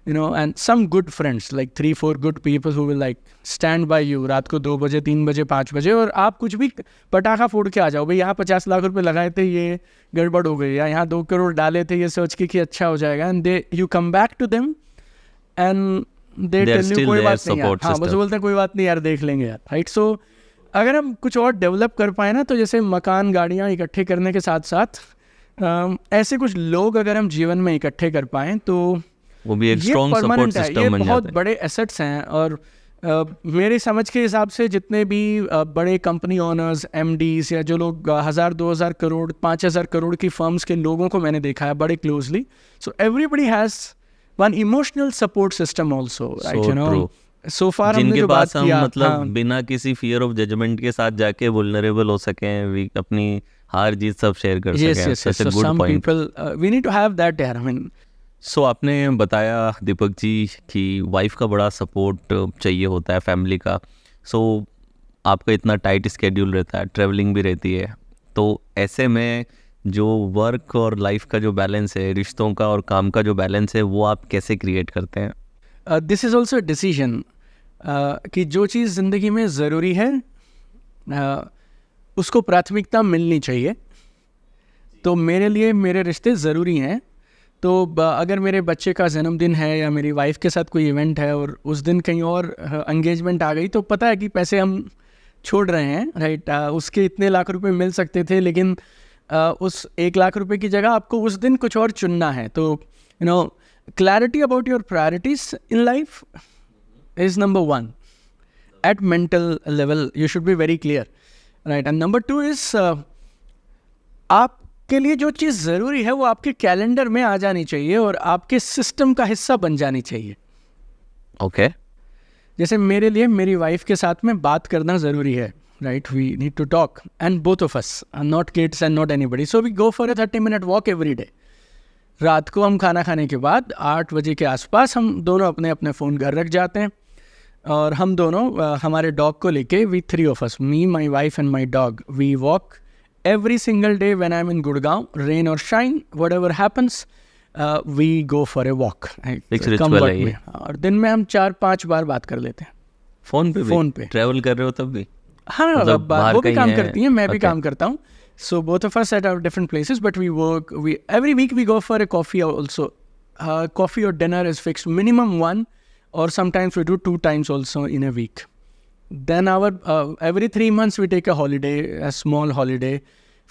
and some good friends, like 3-4 good people who will like stand by you. रात को 2 बजे, 3 बजे, 5 बजे, और आप कुछ भी पटाखा फोड़ के आ जाओ, भाई यहाँ 50 लाख रुपए लगाए थे, ये गड़बड़ हो गई, या यहाँ 2 करोड़ डाले थे, ये सोच के कि अच्छा हो जाएगा. And they you come back to them and they tell you कोई बात नहीं यार, हाँ बस बोलते हैं कोई बात नहीं यार, देख लेंगे यार, राइट. सो अगर हम कुछ और डेवलप कर पाए ना, तो जैसे मकान, गाड़ियाँ इकट्ठे करने के साथ साथ ऐसे कुछ लोग अगर हम जीवन में इकट्ठे कर पाएँ, तो वो भी एक स्ट्रॉन्ग सपोर्ट सिस्टम बन जाता है. बहुत बड़े एसेट्स हैं. और मेरे समझ के हिसाब से जितने भी बड़े कंपनी ओनर्स, एमडीज, या जो लोग 1000-2000 करोड़, 5000 करोड़ की फर्म्स के लोगों को मैंने देखा है बड़े closely. So everybody has one emotional support system also, right. So far हमने जो बात किया, मतलब बिना किसी फियर ऑफ जजमेंट के साथ जाके वुल्नरेबल हो सकें, अपनी हार जीत सब शेयर कर सकें. Yes. So some people, we need to have that यार. I mean, सो आपने बताया दीपक जी कि वाइफ का बड़ा सपोर्ट चाहिए होता है, फैमिली का. सो आपका इतना टाइट स्केड्यूल रहता है, ट्रैवलिंग भी रहती है, तो ऐसे में जो वर्क और लाइफ का जो बैलेंस है, रिश्तों का और काम का जो बैलेंस है, वो आप कैसे क्रिएट करते हैं? दिस इज़ ऑल्सो डिसीजन कि जो चीज़ ज़िंदगी में ज़रूरी है उसको प्राथमिकता मिलनी चाहिए. तो मेरे लिए मेरे रिश्ते ज़रूरी हैं. तो अगर मेरे बच्चे का जन्मदिन है या मेरी वाइफ के साथ कोई इवेंट है और उस दिन कहीं और एंगेजमेंट आ गई, तो पता है कि पैसे हम छोड़ रहे हैं, राइट. उसके इतने लाख रुपए मिल सकते थे, लेकिन उस 1 लाख रुपए की जगह आपको उस दिन कुछ और चुनना है. तो clarity about your priorities in life is number 1. At mental level you should be very clear, right. And number 2 is आप के लिए जो चीज़ ज़रूरी है वो आपके कैलेंडर में आ जानी चाहिए और आपके सिस्टम का हिस्सा बन जानी चाहिए. ओके. जैसे मेरे लिए मेरी वाइफ के साथ में बात करना ज़रूरी है, right. We need to talk, and both of us, not kids and not anybody. So we go for a 30-minute walk every day. रात को हम खाना खाने के बाद 8 बजे के आसपास हम दोनों अपने अपने फ़ोन घर रख जाते हैं, और हम दोनों हमारे डॉग को लेके, we 3 of us, me, my wife and my dog, we walk every single day when I'm in Gurgaon, rain or shine, whatever happens, we go for a walk. एक रिचुअल है ये. और दिन में हम 4-5 बार बात कर लेते हैं फ़ोन पे. ट्रैवल कर रहे हो तब भी? हाँ, मतलब वो भी काम करती हैं, मैं भी काम करता हूँ. So both of us at our different places, but we work. Every week we go for a coffee also. Coffee or dinner is fixed, minimum 1, or sometimes we do 2 times also in a week. Then every 3 months we take a holiday, a small holiday.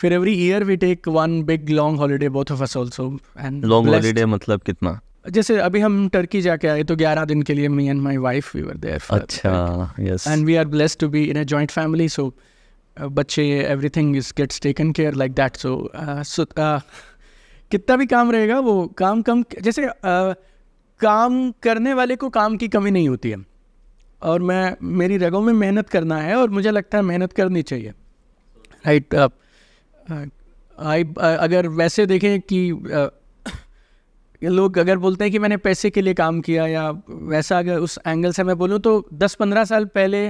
फिर every year we take one big long holiday, both of us also. And long holiday मतलब कितना? जैसे अभी हम Turkey जाके आए, तो 11 दिन के लिए me and my wife we were there. अच्छा, yes. And we are blessed to be in a joint family, so बच्चे, everything gets taken care like that. So कितना भी काम रहेगा वो काम कम, जैसे काम करने वाले को काम की कमी नहीं होती है, और मेरी रगों में मेहनत करना है, और मुझे लगता है मेहनत करनी चाहिए, राइट. अगर वैसे देखें कि लोग अगर बोलते हैं कि मैंने पैसे के लिए काम किया, या वैसा अगर उस एंगल से मैं बोलूँ, तो 10-15 साल पहले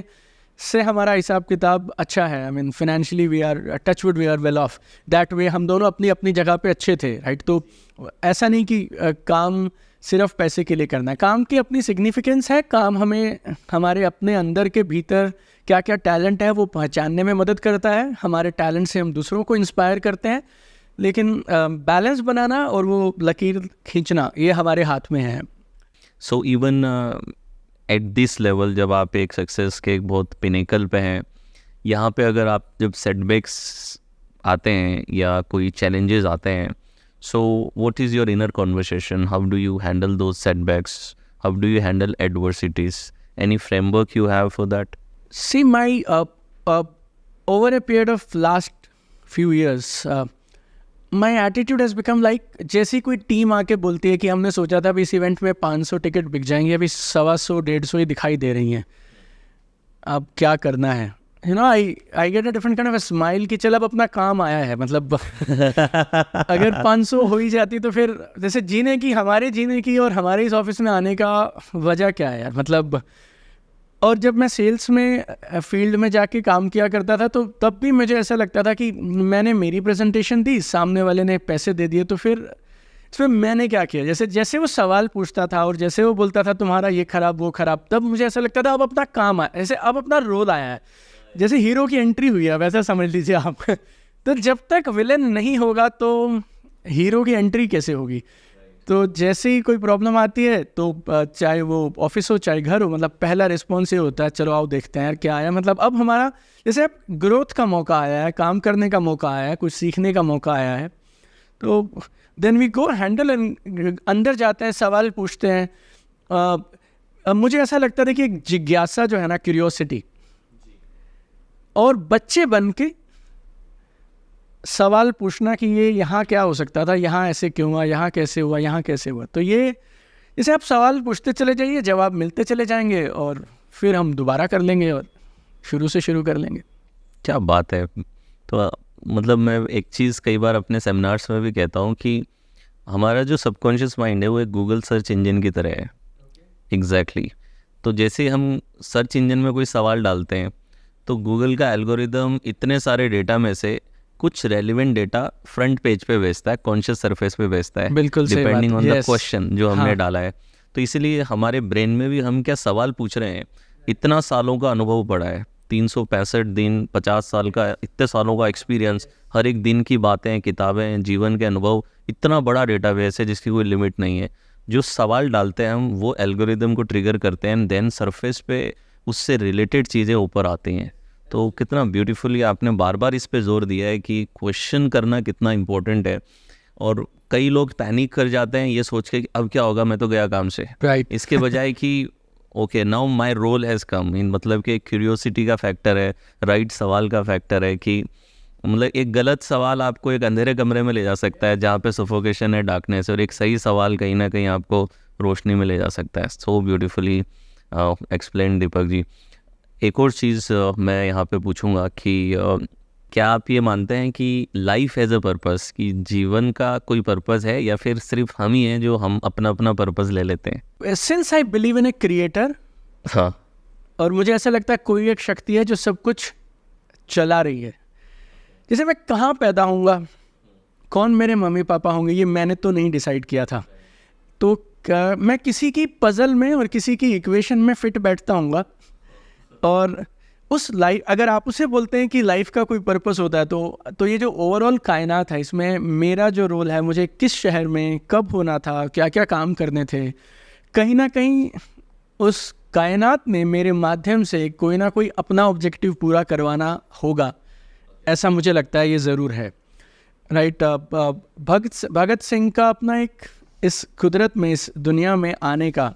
से हमारा हिसाब किताब अच्छा है। I mean financially we are touchwood we are well off that way. हम दोनों अपनी अपनी जगह पे अच्छे थे, राइट। तो ऐसा नहीं कि काम सिर्फ पैसे के लिए करना है। काम की अपनी सिग्निफिकेंस है। काम हमें हमारे अपने अंदर के भीतर क्या क्या टैलेंट है वो पहचानने में मदद करता है। हमारे टैलेंट से हम दूसरों को इंस्पायर करते हैं, लेकिन बैलेंस बनाना और वो लकीर खींचना ये हमारे हाथ में है। So even at this level, जब आप एक सक्सेस के एक बहुत पिनेकल पे हैं, यहाँ पे अगर आप जब सेटबैक्स आते हैं या कोई चैलेंजेस आते हैं, so what is your inner conversation? How do you handle those setbacks? How do you handle adversities? Any framework you have for that? See, my over a period of last few years, my attitude has become like, जैसी कोई team आके बोलती है कि हमने सोचा था अभी इस इवेंट में 500 टिकट बिक जाएंगे, अभी 125-150 ही दिखाई दे रही हैं, अब क्या करना है? You know, I get a different kind of a smile कि चल अब अपना काम आया है। मतलब अगर 500 हो ही जाती तो फिर जैसे हमारे जीने की और हमारे इस ऑफिस में आने का वजह क्या है यार? मतलब, और जब मैं सेल्स में फील्ड में जाके काम किया करता था तो तब भी मुझे ऐसा लगता था कि मैंने मेरी प्रेजेंटेशन दी, सामने वाले ने पैसे दे दिए, तो फिर इसमें मैंने क्या किया? जैसे वो सवाल पूछता था और जैसे वो बोलता था तुम्हारा ये खराब वो खराब, तब मुझे ऐसा लगता था अब अपना काम आया, ऐसे अब अपना रोल आया है, जैसे हीरो की एंट्री हुई है वैसा समझ लीजिए आप। तो जब तक विलेन नहीं होगा तो हीरो की एंट्री कैसे होगी? तो जैसे ही कोई प्रॉब्लम आती है तो चाहे वो ऑफिस हो चाहे घर हो, मतलब पहला रिस्पॉन्स ये होता है चलो आओ देखते हैं यार क्या आया। मतलब अब हमारा जैसे अब ग्रोथ का मौका आया है, काम करने का मौका आया है, कुछ सीखने का मौका आया है, तो then we go handle and अंदर जाते हैं, सवाल पूछते हैं। मुझे ऐसा लगता था कि जिज्ञासा जो है ना, क्यूरियोसिटी, और बच्चे बन के सवाल पूछना कि ये यहाँ क्या हो सकता था, यहाँ ऐसे क्यों हुआ, यहाँ कैसे हुआ, यहाँ कैसे हुआ। तो ये जैसे आप सवाल पूछते चले जाइए, जवाब मिलते चले जाएंगे और फिर हम दोबारा कर लेंगे और शुरू से शुरू कर लेंगे। क्या बात है। तो मतलब मैं एक चीज़ कई बार अपने सेमिनार्स में भी कहता हूँ कि हमारा जो सबकॉन्शियस माइंड है वो एक गूगल सर्च इंजन की तरह है। एग्जैक्टली। तो जैसे हम सर्च इंजन में कोई सवाल डालते हैं तो गूगल का एल्गोरिदम इतने सारे डेटा में से कुछ रेलिवेंट डेटा फ्रंट पेज पे भेजता है, कॉन्शियस सरफेस पे भेजता है, बिल्कुल डिपेंडिंग ऑन द क्वेश्चन जो हमने हाँ। डाला है। तो इसीलिए हमारे ब्रेन में भी हम क्या सवाल पूछ रहे हैं, इतना सालों का अनुभव पड़ा है, 365 दिन, 50 साल का, इतने सालों का एक्सपीरियंस, हर एक दिन की बातें, किताबें, जीवन के अनुभव, इतना बड़ा डेटाबेस है जिसकी कोई लिमिट नहीं है। जो सवाल डालते हैं हम वो एल्गोरिदम को ट्रिगर करते हैं, देन सरफेस पे उससे रिलेटेड चीज़ें ऊपर आती हैं। तो कितना ब्यूटीफुली आपने बार बार इस पे जोर दिया है कि क्वेश्चन करना कितना इम्पोर्टेंट है। और कई लोग पैनिक कर जाते हैं ये सोच के कि अब क्या होगा, मैं तो गया काम से, राइट। इसके बजाय कि okay now my role has come in, मतलब कि क्यूरियोसिटी का फैक्टर है, राइट सवाल का फैक्टर है कि मतलब एक गलत सवाल आपको एक अंधेरे कमरे में ले जा सकता है जहाँ पे सफोकेशन है, डार्कनेस, और एक सही सवाल कहीं ना कहीं आपको रोशनी में ले जा सकता है। सो ब्यूटीफुली एक्सप्लेन दीपक जी। एक और चीज़ मैं यहाँ पे पूछूंगा कि क्या आप ये मानते हैं कि लाइफ एज अ पर्पस, कि जीवन का कोई पर्पस है या फिर सिर्फ हम ही हैं जो हम अपना अपना पर्पस ले लेते हैं? Since I believe in a creator, हाँ, और मुझे ऐसा लगता है कोई एक शक्ति है जो सब कुछ चला रही है। जैसे मैं कहाँ पैदा होऊंगा, कौन मेरे मम्मी पापा होंगे, ये मैंने तो नहीं डिसाइड किया था। तो मैं किसी की पजल में और किसी की इक्वेशन में फिट बैठता हूँगा, और उस लाइफ, अगर आप उसे बोलते हैं कि लाइफ का कोई पर्पस होता है, तो ये जो ओवरऑल कायनात है इसमें मेरा जो रोल है, मुझे किस शहर में कब होना था, क्या क्या काम करने थे, कहीं ना कहीं उस कायनात ने मेरे माध्यम से कोई ना कोई अपना ऑब्जेक्टिव पूरा करवाना होगा, ऐसा मुझे लगता है। ये ज़रूर है, राइट। भगत सिंह का अपना एक इस कुदरत में, इस दुनिया में आने का,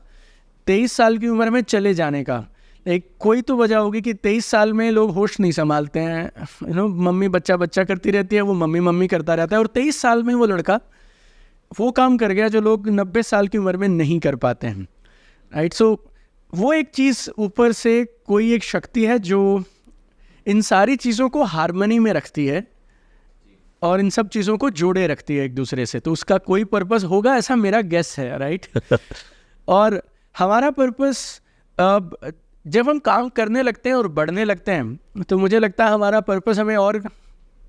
23 साल की उम्र में चले जाने का एक कोई तो वजह होगी कि 23 साल में लोग होश नहीं संभालते हैं। यू नो, मम्मी बच्चा बच्चा करती रहती है, वो मम्मी मम्मी करता रहता है, और 23 साल में वो लड़का वो काम कर गया जो लोग 90 साल की उम्र में नहीं कर पाते हैं, राइट। सो वो एक चीज़ ऊपर से कोई एक शक्ति है जो इन सारी चीज़ों को हार्मनी में रखती है और इन सब चीज़ों को जोड़े रखती है एक दूसरे से। तो उसका कोई पर्पस होगा, ऐसा मेरा गेस है, राइट। और हमारा पर्पस, अब जब हम काम करने लगते हैं और बढ़ने लगते हैं तो मुझे लगता है हमारा पर्पस हमें और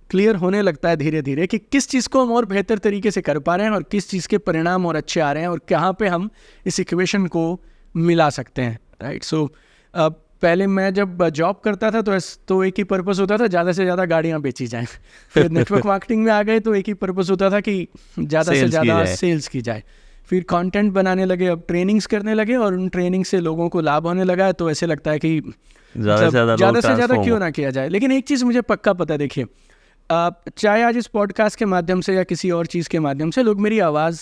क्लियर होने लगता है धीरे धीरे कि किस चीज़ को हम और बेहतर तरीके से कर पा रहे हैं और किस चीज़ के परिणाम और अच्छे आ रहे हैं और कहाँ पे हम इस इक्वेशन को मिला सकते हैं, राइट। सो पहले मैं जब जॉब करता था तो एक ही पर्पस होता था, ज़्यादा से ज़्यादा गाड़ियाँ बेची जाएँ। फिर नेटवर्क मार्केटिंग में आ गए तो एक ही पर्पस होता था कि ज़्यादा से ज़्यादा सेल्स की जाए। फिर कंटेंट बनाने लगे, अब ट्रेनिंग्स करने लगे और उन ट्रेनिंग से लोगों को लाभ होने लगा है, तो ऐसे लगता है कि ज़्यादा से ज़्यादा क्यों ना किया जाए। लेकिन एक चीज़ मुझे पक्का पता है, देखिए चाहे आज इस पॉडकास्ट के माध्यम से या किसी और चीज़ के माध्यम से लोग मेरी आवाज़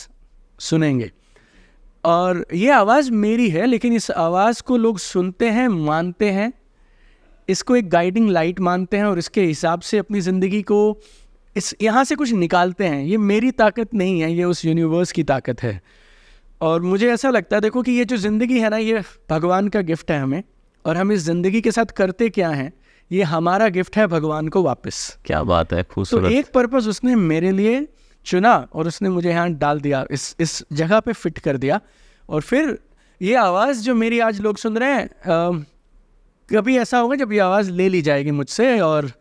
सुनेंगे और ये आवाज़ मेरी है, लेकिन इस आवाज़ को लोग सुनते हैं, मानते हैं, इसको एक गाइडिंग लाइट मानते हैं और इसके हिसाब से अपनी ज़िंदगी को इस यहाँ से कुछ निकालते हैं। ये मेरी ताकत नहीं है, ये उस यूनिवर्स की ताकत है। और मुझे ऐसा लगता है, देखो कि ये जो ज़िंदगी है ना, ये भगवान का गिफ्ट है हमें, और हम इस ज़िंदगी के साथ करते क्या हैं, ये हमारा गिफ्ट है भगवान को वापस। क्या बात है, खूबसूरत। तो एक पर्पस उसने मेरे लिए चुना और उसने मुझे यहाँ डाल दिया, इस जगह पे फिट कर दिया। और फिर ये आवाज़ जो मेरी आज लोग सुन रहे हैं, कभी ऐसा होगा जब ये आवाज़ ले ली जाएगी मुझसे और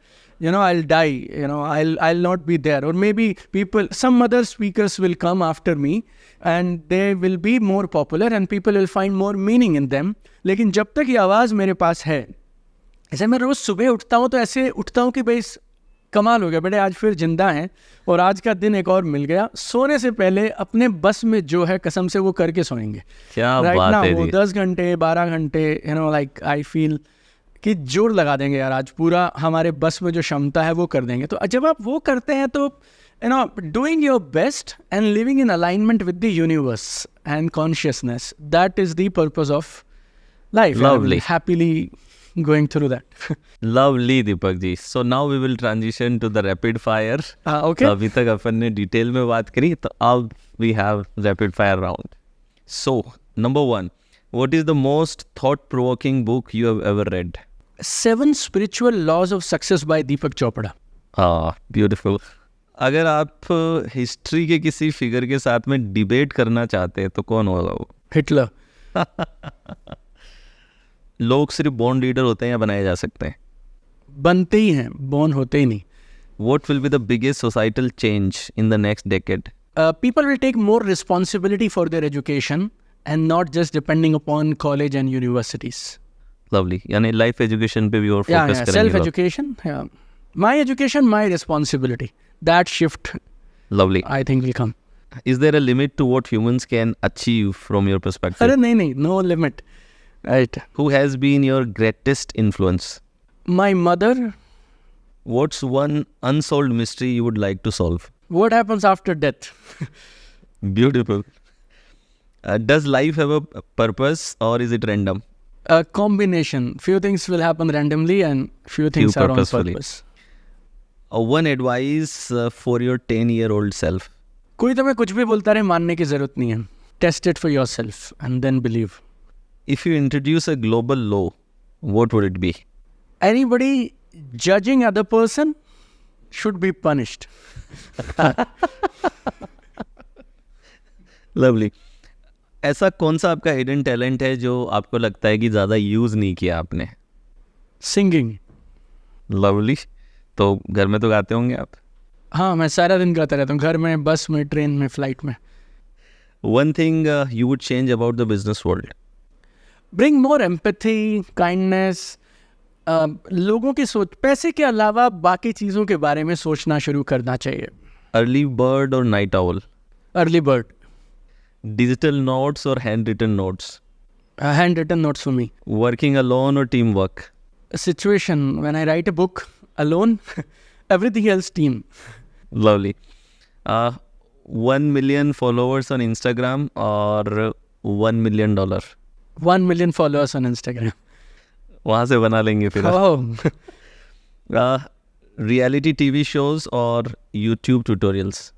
I'll die, I'll not be there, or maybe some other speakers will come after me and they will be more popular and people will find more meaning in them. लेकिन जब तक ये आवाज़ मेरे पास है, ऐसे मैं रोज़ सुबह उठता हूँ तो ऐसे उठता हूँ कि भाई कमाल हो गया बेटे, आज फिर जिंदा हैं और आज का दिन एक और मिल गया। सोने से पहले अपने बस में जो है कसम से वो करके सोएंगे। क्या बात है, वो 10 घंटे 12 घंटे लाइक आई फील कि जोर लगा देंगे यार, आज पूरा हमारे बस में जो क्षमता है वो कर देंगे। तो जब आप वो करते हैं तो doing your best and living in alignment with the universe and consciousness, that is the purpose of life. Lovely. Happily going through that. Lovely, Deepak ji. So now we will transition to the rapid fire. Okay. तो अभी तक अपन ने detail में बात करी, तो अब we have rapid fire round. So number 1, what is the most thought-provoking book you have ever read? 7 Spiritual Laws of Success by Deepak Chopra. Beautiful. अगर आप हिस्ट्री के किसी फिगर के साथ में डिबेट करना चाहते हैं तो कौन होगा वो? हिटलर। लोग सिर्फ बॉर्न लीडर होते हैं या बनाए जा सकते हैं? बनते ही हैं, बॉर्न होते ही नहीं। What will be the biggest societal change in the next decade? People will take more responsibility for their education and not just depending upon college and universities. Lovely. यानी लाइफ एजुकेशन पे भी और focus करेंगे। Self education, my education, my responsibility. That shift, Lovely. I think will come. Is there a limit to what humans can achieve from your perspective? अरे नहीं, no limit. Right. Who has been your greatest influence? My mother. What's one unsolved mystery you would like to solve? What happens after death? Beautiful. Does life have a purpose or is it random? A combination. Few things will happen randomly and few things are on purposefully. purpose. One advice for your 10-year-old self. कोई तुम्हें कुछ भी बोलता रहे, मानने की जरूरत नहीं है. Test it for yourself and then believe. If you introduce a global law, what would it be? Anybody judging other person should be punished. Lovely. ऐसा कौन सा आपका हिडन टैलेंट है जो आपको लगता है कि ज़्यादा यूज़ नहीं किया आपने? Singing. लवली। तो घर में तो गाते होंगे आप? हाँ, मैं सारा दिन गाता रहता हूँ, घर में, बस में, ट्रेन में, फ्लाइट में. One thing you would change about the business world? Bring more empathy, kindness. लोगों की सोच, पैसे के अलावा बाकी चीज़ों के बारे में सोचना शुरू करना चाहिए. Early bird or night owl? Early bird. Digital notes or handwritten notes? Handwritten notes for me. Working alone or teamwork? A situation when I write a book alone, everything else team. Lovely. 1 million followers on Instagram or $1 million? 1 million followers on Instagram. वहाँ से बना लेंगे फिर. Oh. Reality TV shows or YouTube tutorials?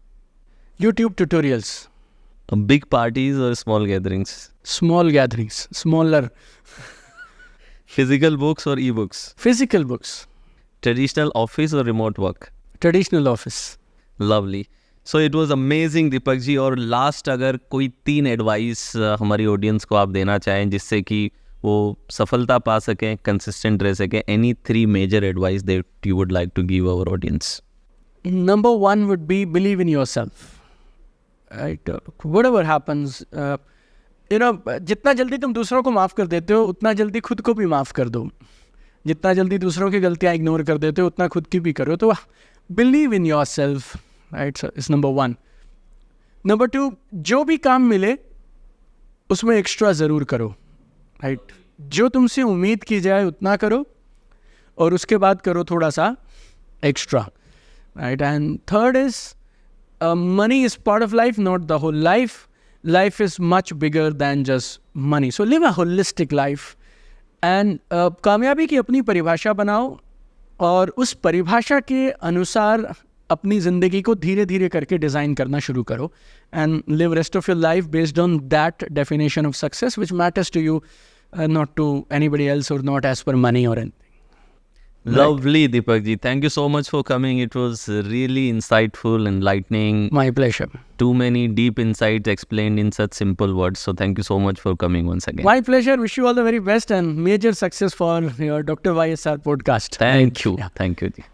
YouTube tutorials. Big parties or small gatherings? Small gatherings. Smaller. Physical books or e-books? Physical books. Traditional office or remote work? Traditional office. Lovely. So it was amazing, Deepak ji. और last अगर कोई 3 advice हमारी audience को आप देना चाहें जिससे कि वो सफलता पा सकें, कंसिस्टेंट रह सकें, any 3 major advice that you would like to give our audience? Number one would be believe in yourself. Right? Whatever happens, जितना जल्दी तुम दूसरों को माफ़ कर देते हो उतना जल्दी खुद को भी माफ़ कर दो. जितना जल्दी दूसरों की गलतियाँ इग्नोर कर देते हो उतना खुद की भी करो. तो believe in your self, right, is number one. Number two, जो भी काम मिले उसमें एक्स्ट्रा ज़रूर करो. राइट, जो तुमसे उम्मीद की जाए उतना करो और उसके बाद करो थोड़ा सा extra. Right, and third is money is part of life, not the whole life. Life is much bigger than just money. So live a holistic life. And कामयाबी की अपनी परिभाषा बनाओ और उस परिभाषा के अनुसार अपनी ज़िंदगी को धीरे धीरे करके डिज़ाइन करना शुरू करो. And live rest of your life based on that definition of success which matters to you, not to anybody else or not as per money or anything. Lovely, Deepak ji. Thank you so much for coming. It was really insightful, enlightening. My pleasure. Too many deep insights explained in such simple words. So thank you so much for coming once again. My pleasure. Wish you all the very best and major success for your Dr. YSR podcast. Thank you. Yeah. Thank you ji.